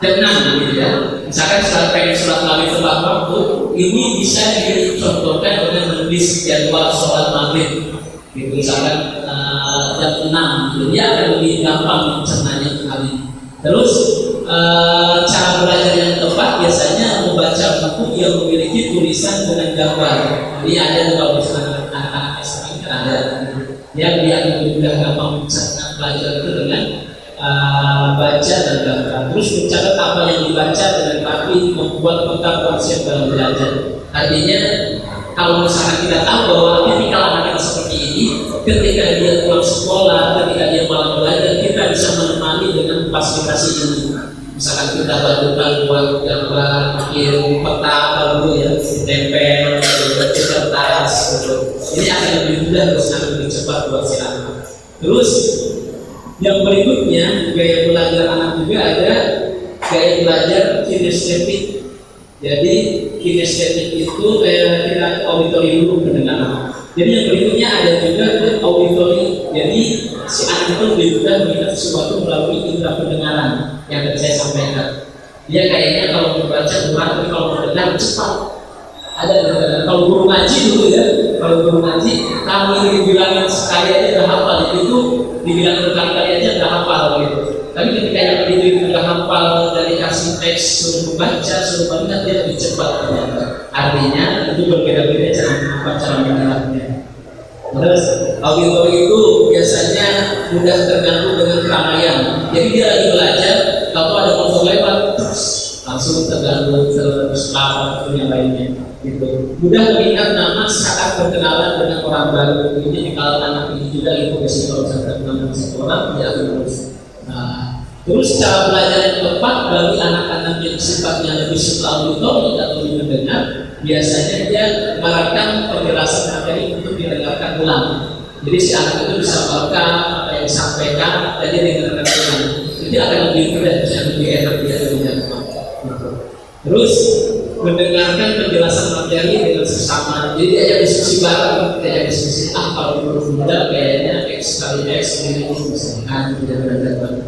Jam 6 gitu ya. Misalkan saat pengen sholat maghrib tepat waktu, ini bisa dicontohkan dengan menulis jadwal sholat maghrib. Gitu, misalkan jam 6, gitu. Dia akan lebih gampang mencernanya kali. Terus cara belajar yang tepat biasanya membaca buku yang memiliki tulisan dengan gambar. Jadi ada kalau misalkan anak-anak SMA kan ada yang dia lebih mudah gampang mencerna belajar itu dengan baca dan gambar. Terus mencatat apa yang dibaca dengan rapi, membuat peta konsep dalam belajar. Artinya kalau misalkan kita tahu bahwa tipikal anak-anak seperti ini, ketika dia pulang sekolah, ketika dia malam belajar, kita bisa menemani dengan fasilitasi ini. Misalkan kita bantukan buat gambar, bikin peta dulu ya, ditempel, di kertas, gitu. Ini akan lebih mudah, terus akan lebih cepat buat si anak. Terus yang berikutnya gaya belajar anak juga ada gaya belajar kinestetik. Jadi kinestetik itu kita auditori dulu pendengaran. Jadi yang berikutnya ada juga auditori. Jadi si anak itu lebih mudah melihat sesuatu melalui indera pendengaran yang tadi saya sampaikan. Dia kayaknya kalau membaca berat, tapi kalau mendengar cepat. Ada kalau guru ngaji dulu ya, kalau guru ngaji kamu ini dibilangin sekali aja udah hafal, itu dibilang berkali-kali aja udah hafal gitu. Tapi ketika yang itu udah hafal dari kasih teks suruh membaca, suruh mendengar, dia lebih cepat ternyata. Artinya itu berbeda-beda cara mendengarnya. Terus auditori itu biasanya mudah terganggu dengan keramaian. Jadi dia lagi belajar, kalau ada motor lewat, terus langsung terganggu, terus lapar yang lainnya. Gitu. Mudah mengingat nama saat berkenalan dengan orang baru. Jadi kalau anak ini juga itu biasanya kalau misalnya berkenalan dengan orang, dia akan terus. Terus cara belajar yang tepat bagi anak-anak yang sifatnya lebih suka auditori atau lebih mendengar, biasanya dia merekam penjelasan materi untuk didengarkan ulang. Jadi si anak itu bisa merekam apa yang disampaikan dan dia dengarkan ulang. Jadi akan lebih mudah, bisa lebih enak dia mendengarkan. Terus mendengarkan penjelasan materi dengan sesama. Jadi dia diskusi bareng, kita diskusi kalau menurut muda kayaknya X kali X ini misalkan tidak belajar bareng.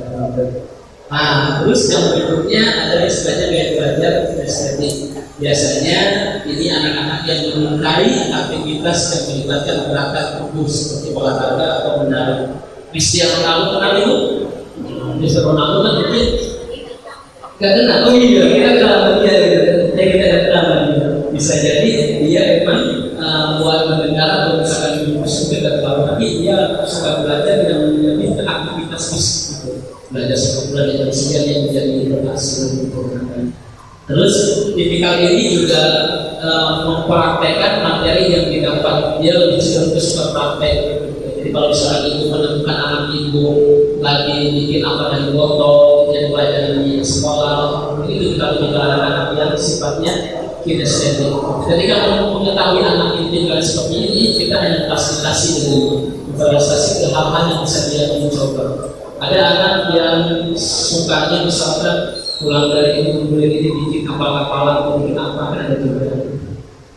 Nah, terus yang berikutnya adalah istilahnya gaya belajar kinestetik. Biasanya ini anak-anak yang menyukai aktivitas yang melibatkan gerakan tubuh seperti olahraga atau menari. Cristiano Ronaldo kenal itu? Cristiano Ronaldo kan mungkin nggak kenal. Oh iya, kita kenal dia, kita kenal dia. Bisa jadi dia memang buat mendengar atau misalkan di musik tidak terlalu, tapi dia suka belajar yang lebih ke aktivitas fisik gitu. Belajar sepak bola dan sebagainya yang menjadi berhasil gitu. Terus tipikal ini juga mempraktekkan materi yang didapat. Dia lebih cenderung ke suka praktek. Jadi kalau misalnya ibu menemukan anak ibu lagi bikin apa dari botol yang belajar di sekolah, itu juga lebih ke anak-anak yang sifatnya kinestetik. Ketika mengetahui anak itu tinggal seperti ini, kita hanya fasilitasi dengan memfasilitasi ke hal-hal yang bisa dia mencoba. Ada anak yang sukanya misalkan pulang dari ibu ini bikin kapal-kapalan, bikin apa, kan ada juga.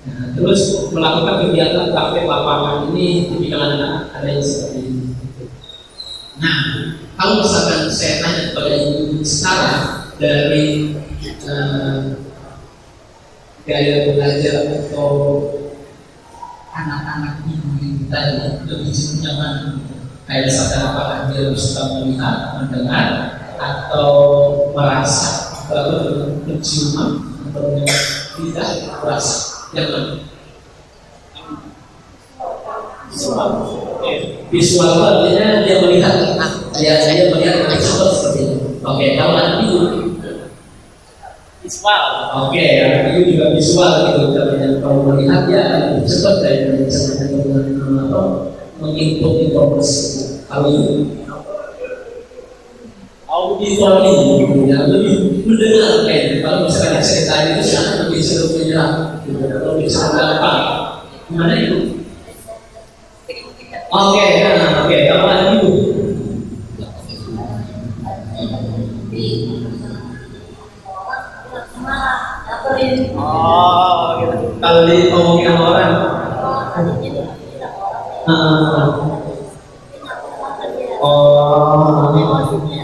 Nah, terus melakukan kegiatan praktek lapangan ini tipikal anak ada yang seperti ini. Nah, kalau misalkan saya tanya kepada ibu sekarang dari gaya belajar atau anak-anak ibu ini tadi lebih cenderung mana? Kayak misalkan apakah dia lebih suka melihat, mendengar, atau merasa, lalu penciuman atau tidak merasa yang mana? Visual artinya dia melihat, saya melihat visual seperti ini. Oke, kalau anak itu visual. oke, anak itu juga visual gitu. Kalau melihat dia cepat dari atau menginput informasi. Kalau itu auditori ya, lebih mendengar kayak kalau misalnya saya tadi itu sangat lebih seru menyerap gitu. Kalau bisa gampang gimana itu? Oke, kalau ada ibu gitu. Kalau diomongin sama orang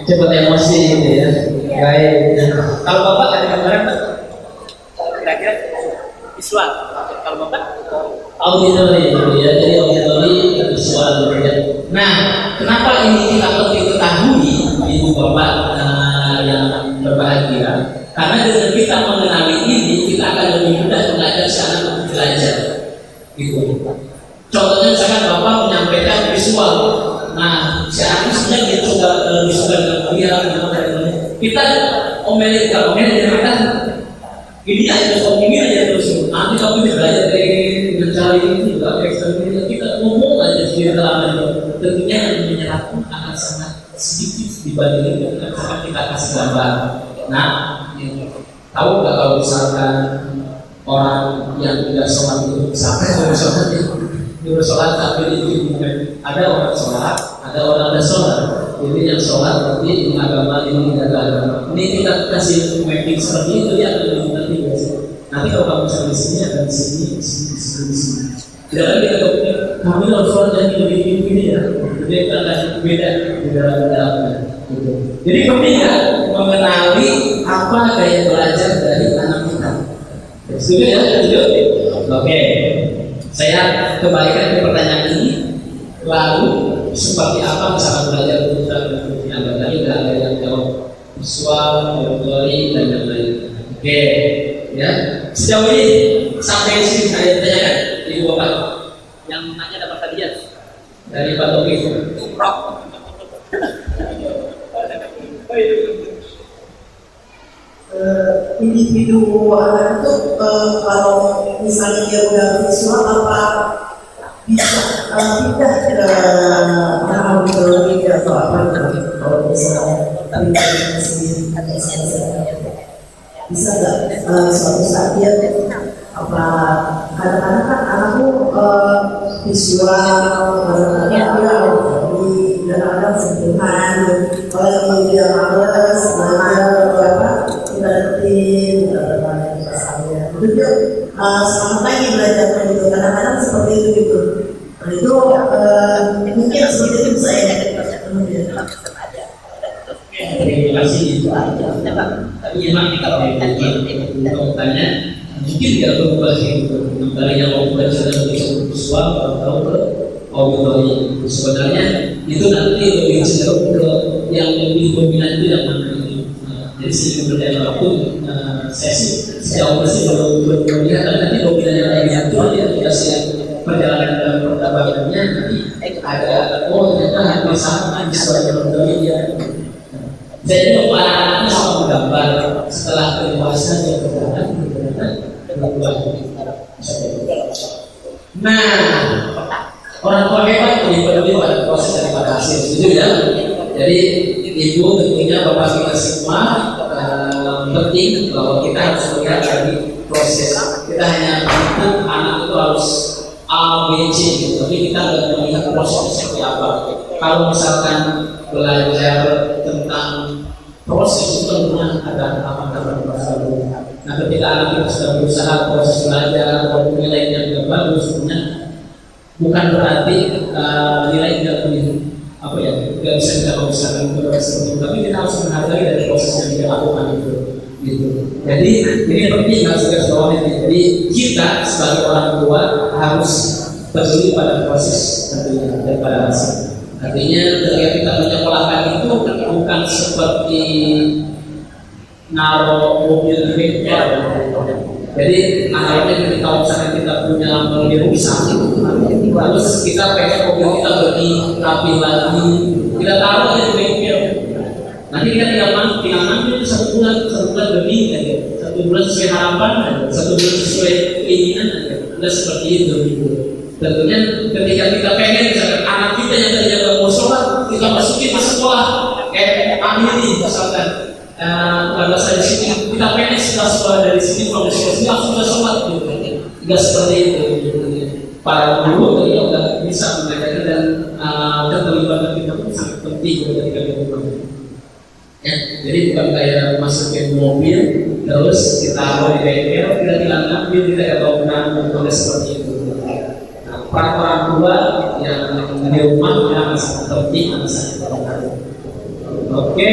cepat emosi gitu ya. Baik. Kalau bapak ada gambaran pak? Kira-kira visual. Kalau bapak Auditori ya, jadi auditori visual gitu ya. Nah, kenapa ini kita penting ketahui ibu bapak yang berbahagia? Karena dengan kita mengenali ini, kita akan lebih mudah mengajak si anak untuk belajar. Gitu. Contohnya misalkan bapak menyampaikan visual. Nah, si anak sebenarnya dia coba lebih suka dengan dia, kita omelin kita ini aja ini aja terus. Nanti kamu bisa belajar dari mencari ini juga eksperimen kita ngomong aja di dalam tentunya yang menyerap akan sangat sedikit dibanding dengan kita kasih gambar. Nah, tahu nggak kalau misalkan orang yang tidak sholat itu sampai sholat itu sholat tapi itu ada orang sholat, ada orang tidak sholat. Jadi yang sholat berarti ini agama, ini tidak agama. Ini kita kasih mapping seperti itu ya lebih nanti biasa. Nanti kalau kamu misalnya di sini ada di sini, di sini. Tidak lagi kita punya kami harus sholat jadi lebih ini ya. Jadi kita kasih beda di dalamnya. Gitu. Jadi penting ya mengenali apa gaya belajar dari anak kita. Setuju ya? Setuju? Oke. Saya kembalikan ke pertanyaan ini. Lalu seperti apa misalkan belajar untuk yang tadi ada yang jawab visual, auditori dan yang lain. Oke, ya. Sejauh ini sampai sini saya tanyakan ibu bapak yang nanya dapat hadiah dari Pak Topi. Individu anak itu kalau misalnya dia udah visual apa bisa pindah ke auditori atau apa gitu kalau misalnya bisa nggak suatu saat dia apa kadang-kadang kan anakku visual kadang-kadang dia auditori kadang-kadang sentuhan kalau yang dia males belajar apa tidak rutin misalnya itu dia selamat pagi belajar gitu kadang-kadang seperti itu gitu itu mungkin seperti itu saya Terima kasih itu aja. Tapi memang kita untuk tanya mungkin tidak berubah gitu. Yang tadinya mau belajar dan bisa visual, tahu ke auditory. Sebenarnya itu nanti lebih cenderung ke yang lebih dominan itu yang mana ini. Jadi sebenarnya waktu sesi sejauh ini belum melihat, tapi nanti dominan yang lain itu dia dikasih perjalanan dalam pertambangannya nanti ada ternyata hampir sama sesuai dengan dia. Saya juga anak-anaknya sama menggambar setelah dewasa dia berjalan berubah. Nah, orang tua hebat lebih pada proses daripada hasil, setuju ya? Jadi ibu tentunya bapak kita semua penting bahwa kita harus melihat dari proses. Kita hanya melihat anak itu harus A, B, C gitu, tapi kita nggak melihat proses seperti apa. Kalau misalkan belajar tentang proses itu tentunya ada tahapan-tahapan dulu. Nah, ketika anak kita sudah berusaha proses belajar atau nilainya tidak bagus, sebenarnya bukan berarti nilai tidak tidak bisa kita memisahkan seperti itu, tapi kita harus menghargai dari proses yang dia lakukan itu. Gitu. Jadi ini penting harus kita bawahi. Jadi kita sebagai orang tua harus peduli pada proses tentunya daripada hasil. Artinya ketika kita menyekolahkan itu bukan seperti naruh mobil di bengkel. Jadi akhirnya ketika misalnya kita punya mobil rusak, terus kita pengen mobil kita lebih rapi lagi, kita taruh di bengkel. Nanti kita tinggal ngambil satu bulan lebih aja, 1 bulan sesuai harapan aja, 1 bulan sesuai keinginan aja, udah seperti itu gitu. Tentunya ketika kita pengen misalkan anak kita yang tadinya nggak mau sholat, kita masukin ke sekolah kayak Amiri misalkan, kalau saya di sini kita pengen setelah sekolah dari sini kalau di sini langsung ke sholat gitu, nggak seperti itu. Gitu. Para guru tadi udah bisa mengajarkan dan keterlibatan kita pun sangat penting ketika kita bermain. Ya, jadi bukan kayak masukin mobil terus kita taruh di bengkel, kita tinggal ngambil, kita nggak tahu benar seperti itu. Nah, para orang tua yang di rumah yang sangat penting Oke,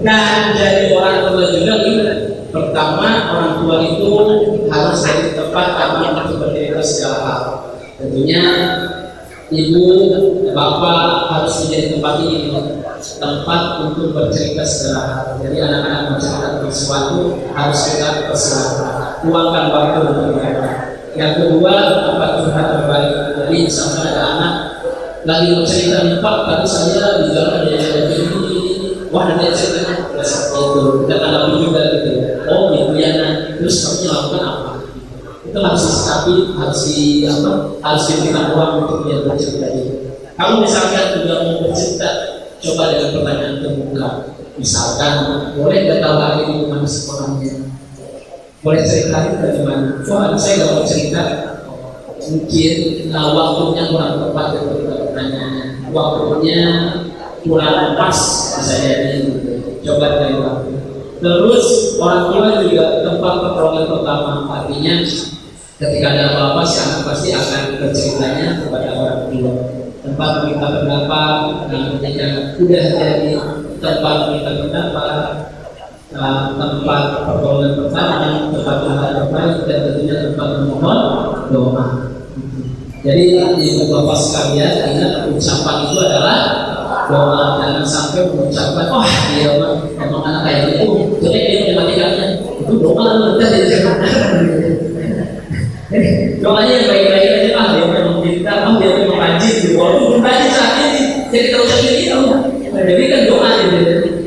dan jadi orang tua juga ini. Pertama, orang tua itu harus jadi tempat kami untuk bercerita segala hal. Tentunya ibu, bapak harus menjadi tempat ini, tempat untuk bercerita segala hal. Jadi anak-anak menceritakan sesuatu harus kita persilahkan, luangkan waktu untuk mereka. Yang kedua, tempat curhat terbaik. Jadi misalnya ada anak lagi bercerita, Pak, tadi saya di jalan ada ini, wah nanti ceritanya seperti itu. Kita tanggapi juga gitu. Oh gitu ya, nah terus kamu lakukan apa? Itu harus disikapi, harus diberikan ruang untuk dia bercerita itu. Kalau misalkan juga mau bercerita, coba dengan pertanyaan terbuka. Misalkan, boleh nggak tahu hari ini mana sekolahnya? Boleh cerita itu dari mana? Wah, saya nggak mau cerita. Mungkin waktunya kurang tepat ketika pertanyaannya. Waktunya kurang pas bisa jadi. Coba dari waktu. Terus orang tua juga tempat pertolongan pertama, artinya ketika ada apa-apa si anak pasti akan berceritanya kepada orang tua. Tempat meminta pendapat, dan ketika sudah jadi tempat meminta pendapat, tempat pertolongan pertama, tempat curhat terbaik, dan tentunya tempat memohon doa. Jadi ibu bapak sekalian, ingat ucapan itu adalah doa, jangan sampai mengucapkan wah dia emang anak kayak gitu, jadi dia matematikanya itu doa nanti jadi doanya yang baik-baik aja lah, dia memang pintar, dia memang rajin gitu, walaupun belum rajin saat ini jadi kalau jadi itu, jadi kan doa gitu.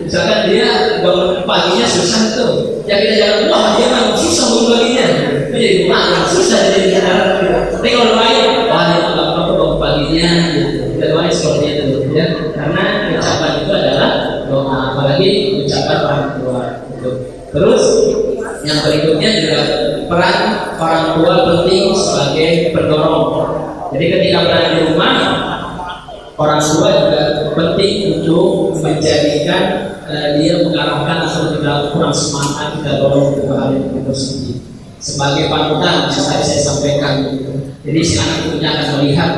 Misalkan dia bangun paginya susah tuh, ya kita jangan wah dia memang susah bangun paginya, itu jadi doa susah jadi cara. Tapi kalau doain, wah dia nggak apa bangun paginya gitu, kita doain seperti itu ya. Karena ucapan itu adalah doa, apalagi ucapan orang tua. Gitu. Terus yang berikutnya juga peran orang tua penting sebagai pendorong. Jadi ketika berada di rumah, orang tua juga penting untuk menjadikan dia mengarahkan atau tidak kurang semangat kita dorong ke hal yang positif. Sebagai panutan yang saya sampaikan. Jadi si anak itu akan melihat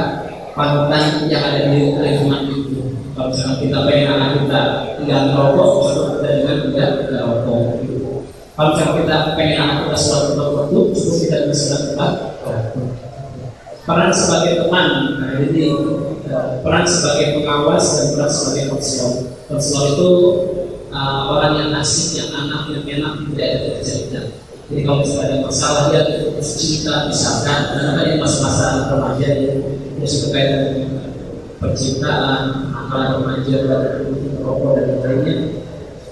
panutan yang ada di lingkungan itu. Kalau misalkan kita pengen anak kita tidak merokok, kita dengan tidak merokok. Kalau misalnya kita pengen anak kita sholat lima waktu, cukup kita bisa sholat 4 waktu. Peran sebagai teman, nah ini peran sebagai pengawas dan peran sebagai konselor. Konselor itu orang yang asik, yang anak, yang enak, tidak ada cerita. Jadi kalau misalnya ada masalah dia cerita, misalkan, karena kan ini masa-masa remaja ya, sudah kaitan dengan percintaan, akal remaja, rokok dan lainnya.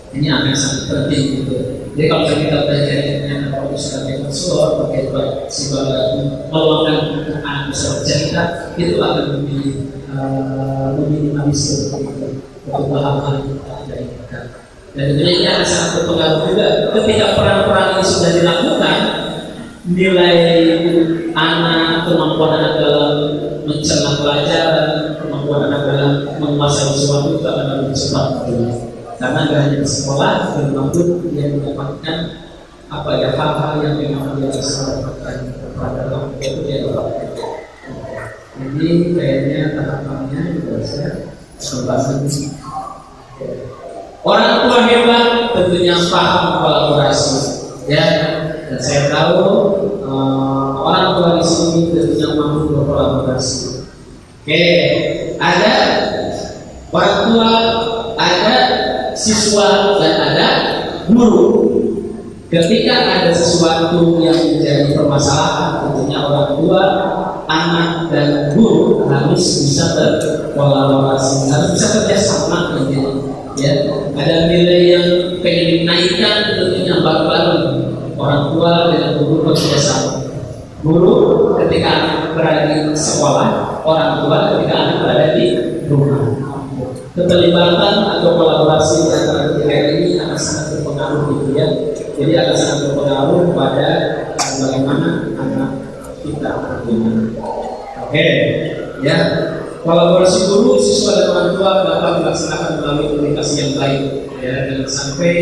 Ini akan sangat penting gitu. Jadi kalau kita belajar dengan apa sebagai konselor, sebagai meluangkan anak bisa bercerita, itu akan lebih meminimalisir untuk hal-hal yang tidak inginkan. Dan tentunya ini akan sangat berpengaruh juga ketika peran-peran ini sudah dilakukan, nilai anak, kemampuan anak dalam mencerna pelajaran, kemampuan anak dalam menguasai sesuatu itu akan lebih cepat. Karena tidak hanya di sekolah, dan mampu dia mendapatkan apa ya hal-hal yang memang dia bisa dapatkan pada waktu itu dia dapatkan. Jadi kayaknya tahapannya juga saya pembahasan. Orang tua hebat tentunya paham kolaborasi, ya. Dan saya tahu orang tua di sini tentunya mampu berkolaborasi. Oke, ada orang tua, ada siswa dan ada guru. Ketika ada sesuatu yang menjadi permasalahan, tentunya orang tua, anak dan guru harus bisa berkolaborasi, harus bisa kerjasama. Ya, ada nilai yang pengen dinaikkan, tentunya bareng-bareng orang tua dengan guru bekerjasama. Guru ketika anak berada di sekolah, orang tua ketika anak berada di rumah. Keterlibatan atau kolaborasi antara ketiga ini akan sangat berpengaruh gitu ya. Jadi akan sangat berpengaruh pada bagaimana anak kita berguna. Oke, ya. Kolaborasi guru, siswa dan orang tua dapat dilaksanakan melalui komunikasi yang baik, ya, dan sampai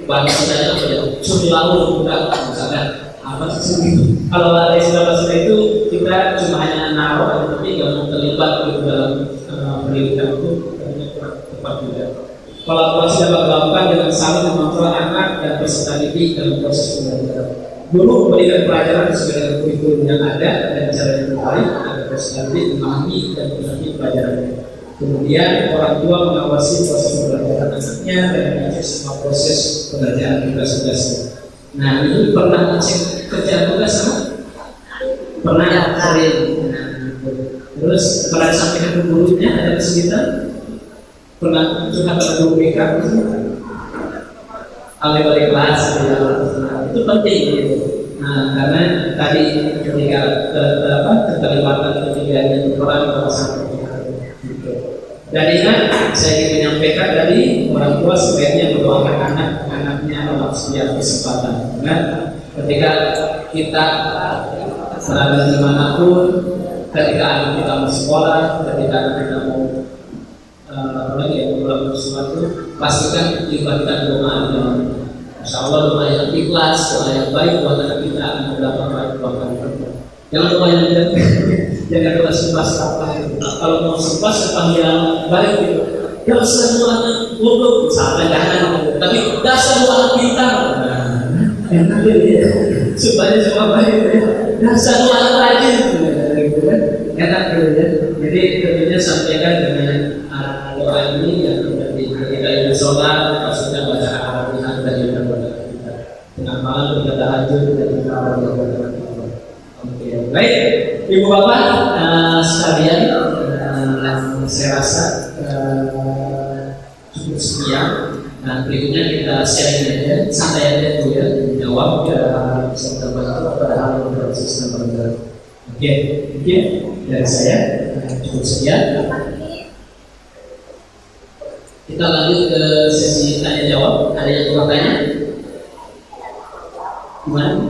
bahasanya suri lalu bukan misalkan apa sih itu. Kalau ada istilah itu kita cuma hanya naruh, tapi nggak mau terlibat gitu dalam pendidikan itu. Juga. Kolaborasi dapat dilakukan dengan saling mengontrol anak dan peserta didik dalam proses pembelajaran. Guru memberikan pelajaran sesuai dengan kurikulum yang ada dan cara yang terbaik agar peserta didik memahami dan mengerti pelajarannya. Kemudian orang tua mengawasi proses pembelajaran anaknya dan mengecek semua proses pengerjaan tugas-tugasnya. Nah, itu pernah ngecek kerjaan tugas sama? Pernah sering. Nah, terus pernah disampaikan ke gurunya ada kesulitan? Pernah curhat pada guru BK awal-awal kelas itu penting gitu. Nah, karena tadi ketika keterlibatan ketiganya orang sangat penting gitu. Dan ingat saya ingin menyampaikan dari orang tua sebaiknya mendoakan anak-anaknya dalam setiap kesempatan. Karena ketika kita berada dimanapun, ketika anak kita mau sekolah, ketika anak kita mau melakukan sesuatu, pastikan libatkan doa dengan Insya Allah doa yang ikhlas, doa yang baik buat anak kita akan mendapatkan doa yang baik. Jangan doa yang tidak, jangan doa sebas apa. Kalau mau sebas yang baik itu, yang semua buruk, misalnya jangan. Tapi dasar doa kita, enak ya, supaya semua baik. Dasar doa rajin, enak ya. Jadi tentunya sampaikan dengan doa ini yang ketika ibu sholat maksudnya baca Al-Fatihah dan juga kepada kita tengah malam kita tahajud dan kita berdoa. Oke, baik ibu bapak sekalian, saya rasa cukup sekian. Nah berikutnya kita sharing aja, santai aja dulu ya, jawab ya bisa kita bantu pada hal yang berkaitan dengan. Oke, mungkin dari saya cukup sekian. Kita lanjut ke sesi tanya jawab. Ada yang mau tanya? Gimana?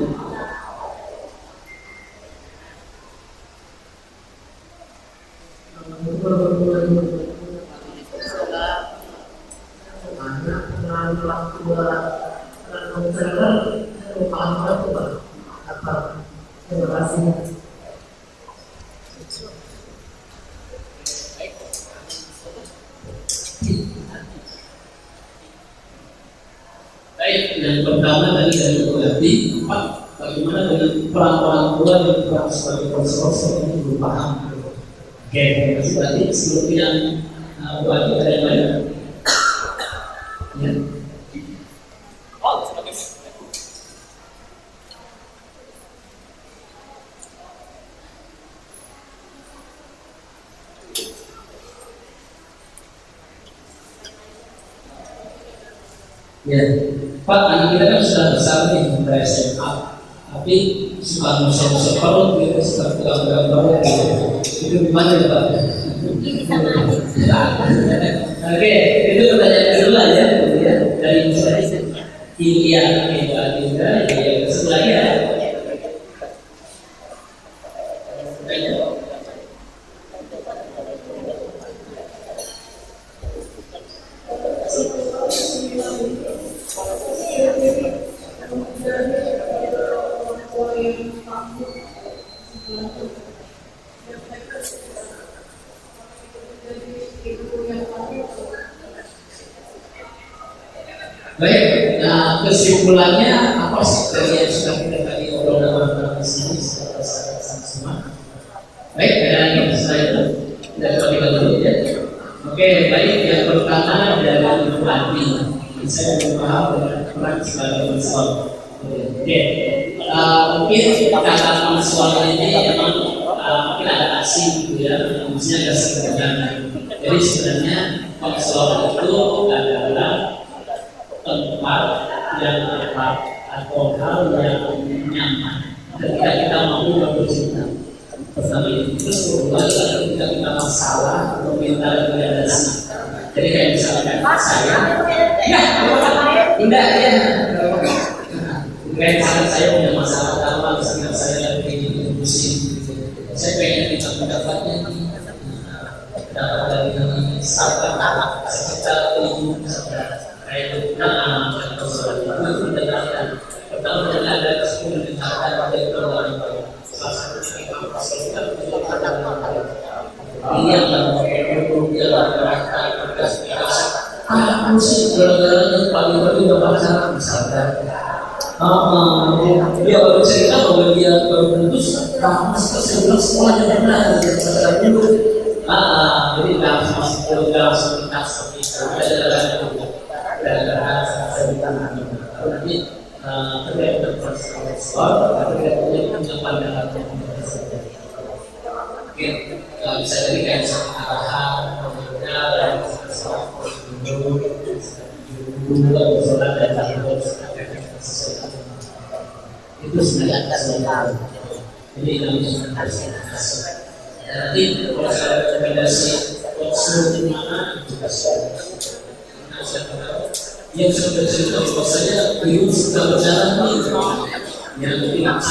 Baik, Yang pertama tadi dari berarti bagaimana dengan peran-peran tua yang berperan sebagai konselor ini belum paham. Oke, berarti sebelum yang berarti ada yang lain. Ya. Ya, Pak, anak kita kan sudah besar nih, sudah SMA, tapi suka musuh-musuh perut, gitu, suka gambar-gambar, itu gimana ya Pak? Oke, itu pertanyaan kedua ya, dari misalnya Ilya, yang sebelahnya. Baik, nah kesimpulannya apa sih dari yang sudah kita tadi obrolkan di sini sama-sama? Baik, ada yang bisa itu dari kita dulu ya. Oke, baik, yang pertama dari Ibu Andi, saya berusaha dengan peran sebagai konselor. Oke, mungkin kata konselor ini memang mungkin ada asing gitu ya, maksudnya agak sederhana. Jadi sebenarnya konselor itu adalah tempat yang tepat atau hal yang nyaman ketika kita mampu bercerita. Pertama itu, terus kedua ketika kita masalah atau minta rekomendasi. Jadi kayak misalkan saya, ya, tidak ya. Kayak misalkan saya punya masalah apa, misalkan saya lagi pusing, saya pengen minta pendapatnya, dapat dari sahabat, saya cerita ke ibu, kayak atau sesuatu itu mendengarkan. Pertama ada kesempatan mendengarkan pada orang lain. Salah satu kita pastikan ini yang dia lakukan aku sih gara-gara paling udah baca misalkan dia baru cerita bahwa dia baru putus kamu sekolah sekolahnya benar dulu jadi langsung kita seperti itu dan saya ditanya nanti terkait dengan soal terkait dengan pandangan mungkin bisa jadi kayak arahan dan itu sebenarnya jadi nanti kalau saya rekomendasi di mana juga yang sudah cerita bahwasanya hidup sudah berjalan yang tidak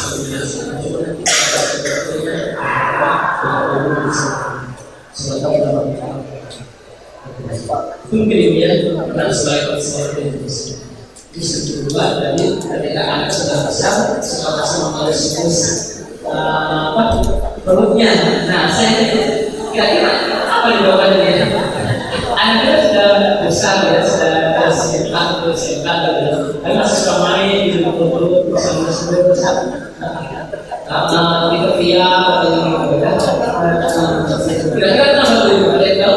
mungkin ya dan selain seperti itu kedua dari ketika anak sudah besar sama-sama mengurus perutnya. Nah saya kira-kira apa yang dilakukan dia? Anaknya sudah besar ya, sudah sekitar tapi masih suka main di perut bersama-sama di ketiak atau gitu ya. Kira-kira kenapa tuh ada yang tahu?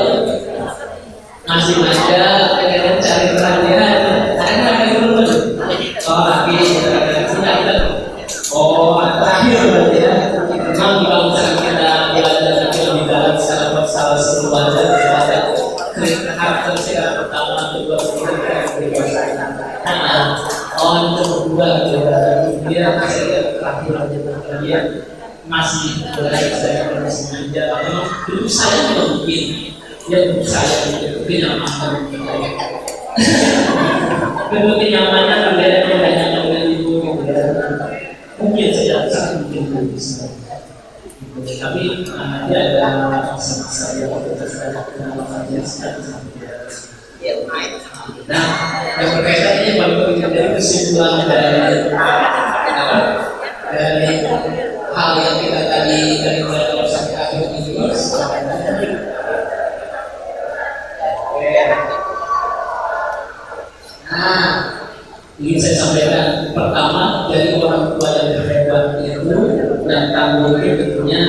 Masih aja pengen cari perhatian, ada yang dulu oh lagi kita terakhir berarti ya. Memang kalau misalnya kita belajar lebih dalam secara masalah seluruh wajah karakter secara pertama kedua ketiga untuk kedua dia terakhir dia masih belajar saya sengaja memang dulu saya juga mungkin dia saya mungkin nyaman kedua kenyamanan berbeda dengan ibu mungkin saja sangat mungkin bisa tapi nanti ada masa-masa yang nah yang berkaitan ini paling penting dari kesimpulan dari hal yang kita tadi dari mulai sampai akhir ini nah ingin saya sampaikan itu tentunya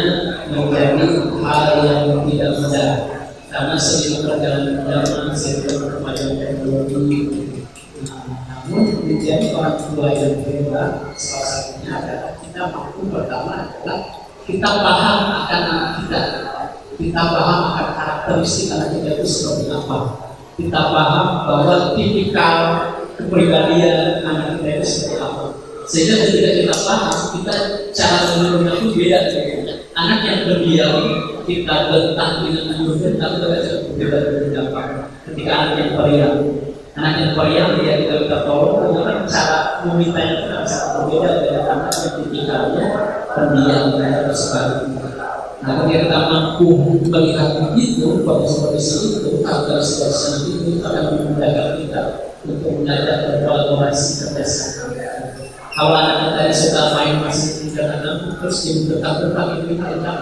menjadi hal yang tidak mudah karena seiring perjalanan zaman, seiring kemajuan teknologi. Namun menjadi orang tua yang hebat salah satunya adalah kita mampu pertama adalah kita paham akan anak kita paham akan karakteristik anak kita itu seperti apa, kita paham bahwa tipikal kepribadian anak kita itu seperti apa, sehingga ketika kita paham kita cara menurunnya itu beda. Anak yang berdiam kita bentang dengan bentang itu berbeda dengan apa. Ketika anak yang periang dia kita tolong, karena cara memintanya itu sangat berbeda dengan anak yang tipikalnya pendiam dan sebagainya. Nah, ketika kita mampu melihat begitu, kondisi itu, karakteristik itu akan memudahkan kita untuk belajar berkolaborasi kerjasama. Kalau anak kita yang suka main masih kadang-kadang terus dibentak-bentak itu kita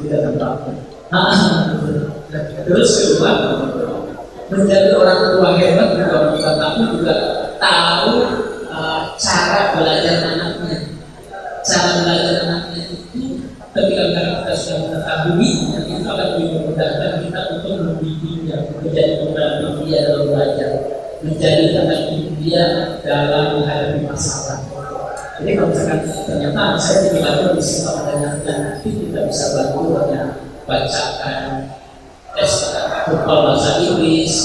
tidak tempat. Terus kedua, menjadi orang tua hebat juga orang tua tapi juga tahu cara belajar anaknya. Cara belajar anaknya itu ketika kita sudah mengetahui, itu akan lebih memudahkan kita untuk membimbingnya, menjadi pendamping dia dalam belajar, menjadi pendamping dia dalam menghadapi masalah. Jadi kalau misalkan ternyata saya tidak bisa menanyakan, tapi kita bisa bantu bacakan tes verbal bahasa Inggris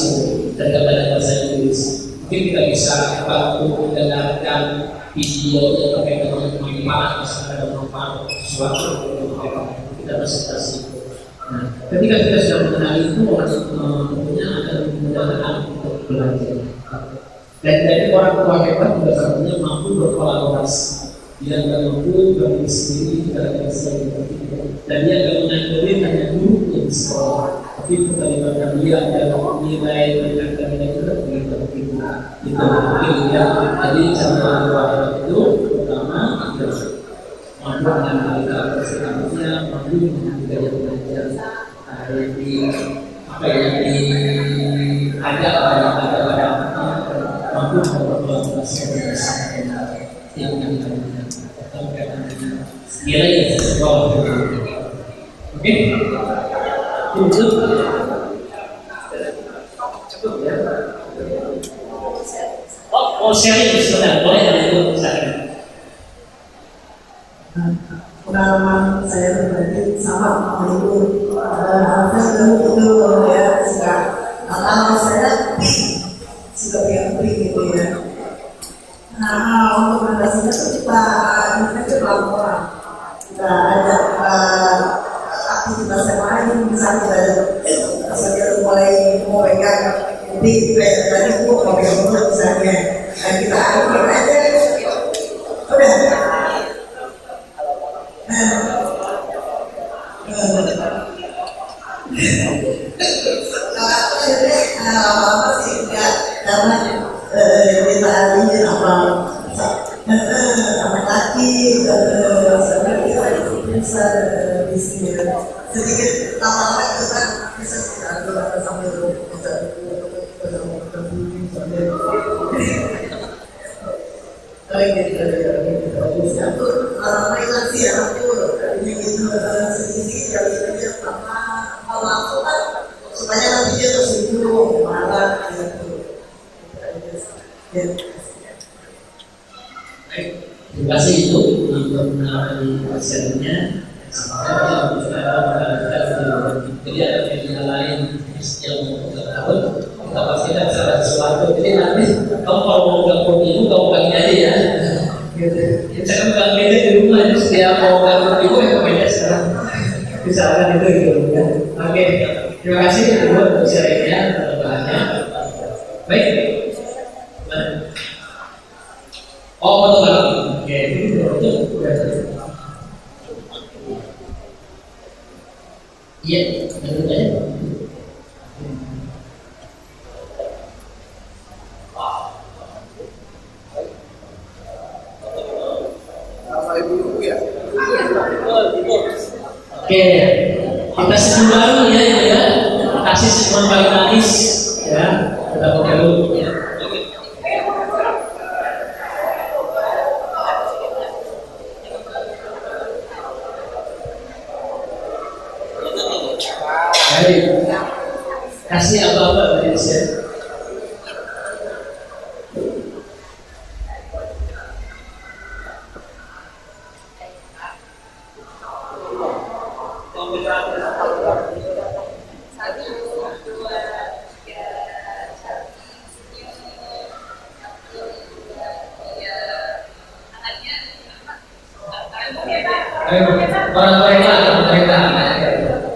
dan kepada bahasa Inggris. Mungkin kita bisa bantu mendengarkan video yang terkait dengan manfaat, misalnya ada manfaat sesuatu kita presentasi. Nah, ketika kita sudah mengenal itu, tentunya akan memudahkan untuk belajar. Dan dari orang tua hebat juga satunya mampu berkolaborasi. Dia nggak mampu berdiri sendiri dalam sendiri. Dan dia nggak mengandelin hanya guru yang di sekolah, tapi keterlibatan dia dalam nilai itu terlibat itu. Itu mungkin ya. Jadi cara orang tua hebat itu pertama mampu mengenali karakteristiknya, mampu mengenali gaya belajar. Apa yang ada pada mampu berkolaborasi bersama yang nilai sekolah. Oke, cukup ya. Oh, sharing sebentar, boleh ada itu sharing. Pengalaman saya pribadi sama itu saya itu ya suka kalau saya sudah punya gitu ya. Nah, untuk mengatasinya itu kita laporan, kita ada aktivitas yang lain, misalnya saya mulai mau pegang, jadi tadi aku mau pegang mulut misalnya, dan kita atur aja, udah. Apa sih enggak karena kita ini apa laki bisa di sini sedikit lama-lama itu kan bisa kita sambil kita aku mereka sih aku ini gitu sedikit kali ini kalau aku kan supaya nanti dia tersinggung marah gitu. Terima kasih itu untuk menarik hasilnya. Semoga kita jadi ada media lain yang tahun kita pasti ada sesuatu. Jadi nanti kamu kalau mau gabung ibu kamu pakai aja ya. Saya kan bukan media di rumah aja setiap mau gabung ibu ya media sekarang. Misalkan itu gitu ya. Oke, terima kasih ibu untuk sharingnya tambahannya. Baik. Oh, betul. Oke, itu iya, betul aja. Oke, kita senyum baru ya. Kasih senyum paling manis ya. Kita pakai dulu ya. baik. Kasih apa-apa dari saya.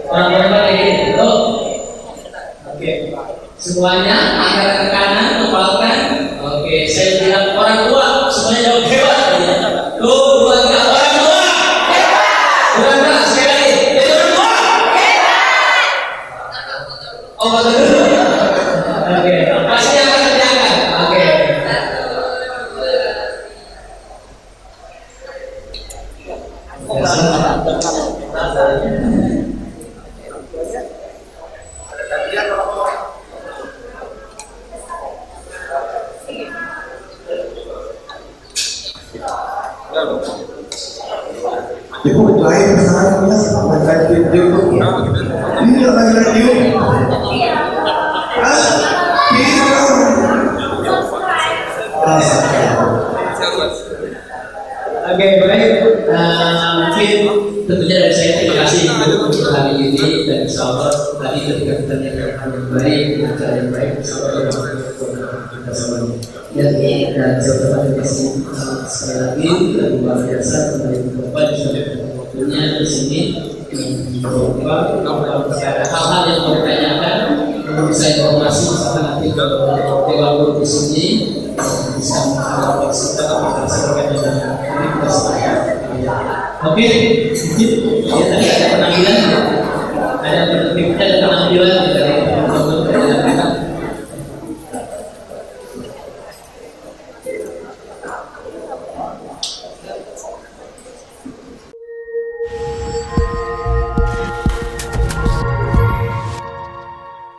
Orang lagi itu. Oke. Semuanya angkat ke kanan, kepalkan. Oke, saya bilang orang tua, semuanya jawab hebat. Tuh, dua tiga orang tua. Bukan enggak, sekali lagi. Jadi orang tua. Oh, betul dulu. Oke, pasti akan kerjakan. Oke. Ibu lain pesanannya sama kayak video itu. Ini lagi radio. Oke, baik. Mungkin tentunya dari saya terima kasih untuk hari ini dan insya Allah tadi ketika kita nyatakan yang baik, cara yang baik, insya Allah kita semuanya. Dan saya terima kasih sekali lagi dan luar biasa kembali Bapak juga waktunya di sini Bapak ada hal-hal yang mau ditanyakan, perlu saya informasi misalkan nanti Dewan Guru di sini bisa menghasilkan dengan ini kita semuanya. Oke, mungkin ya tadi ada penampilan, ada penampilan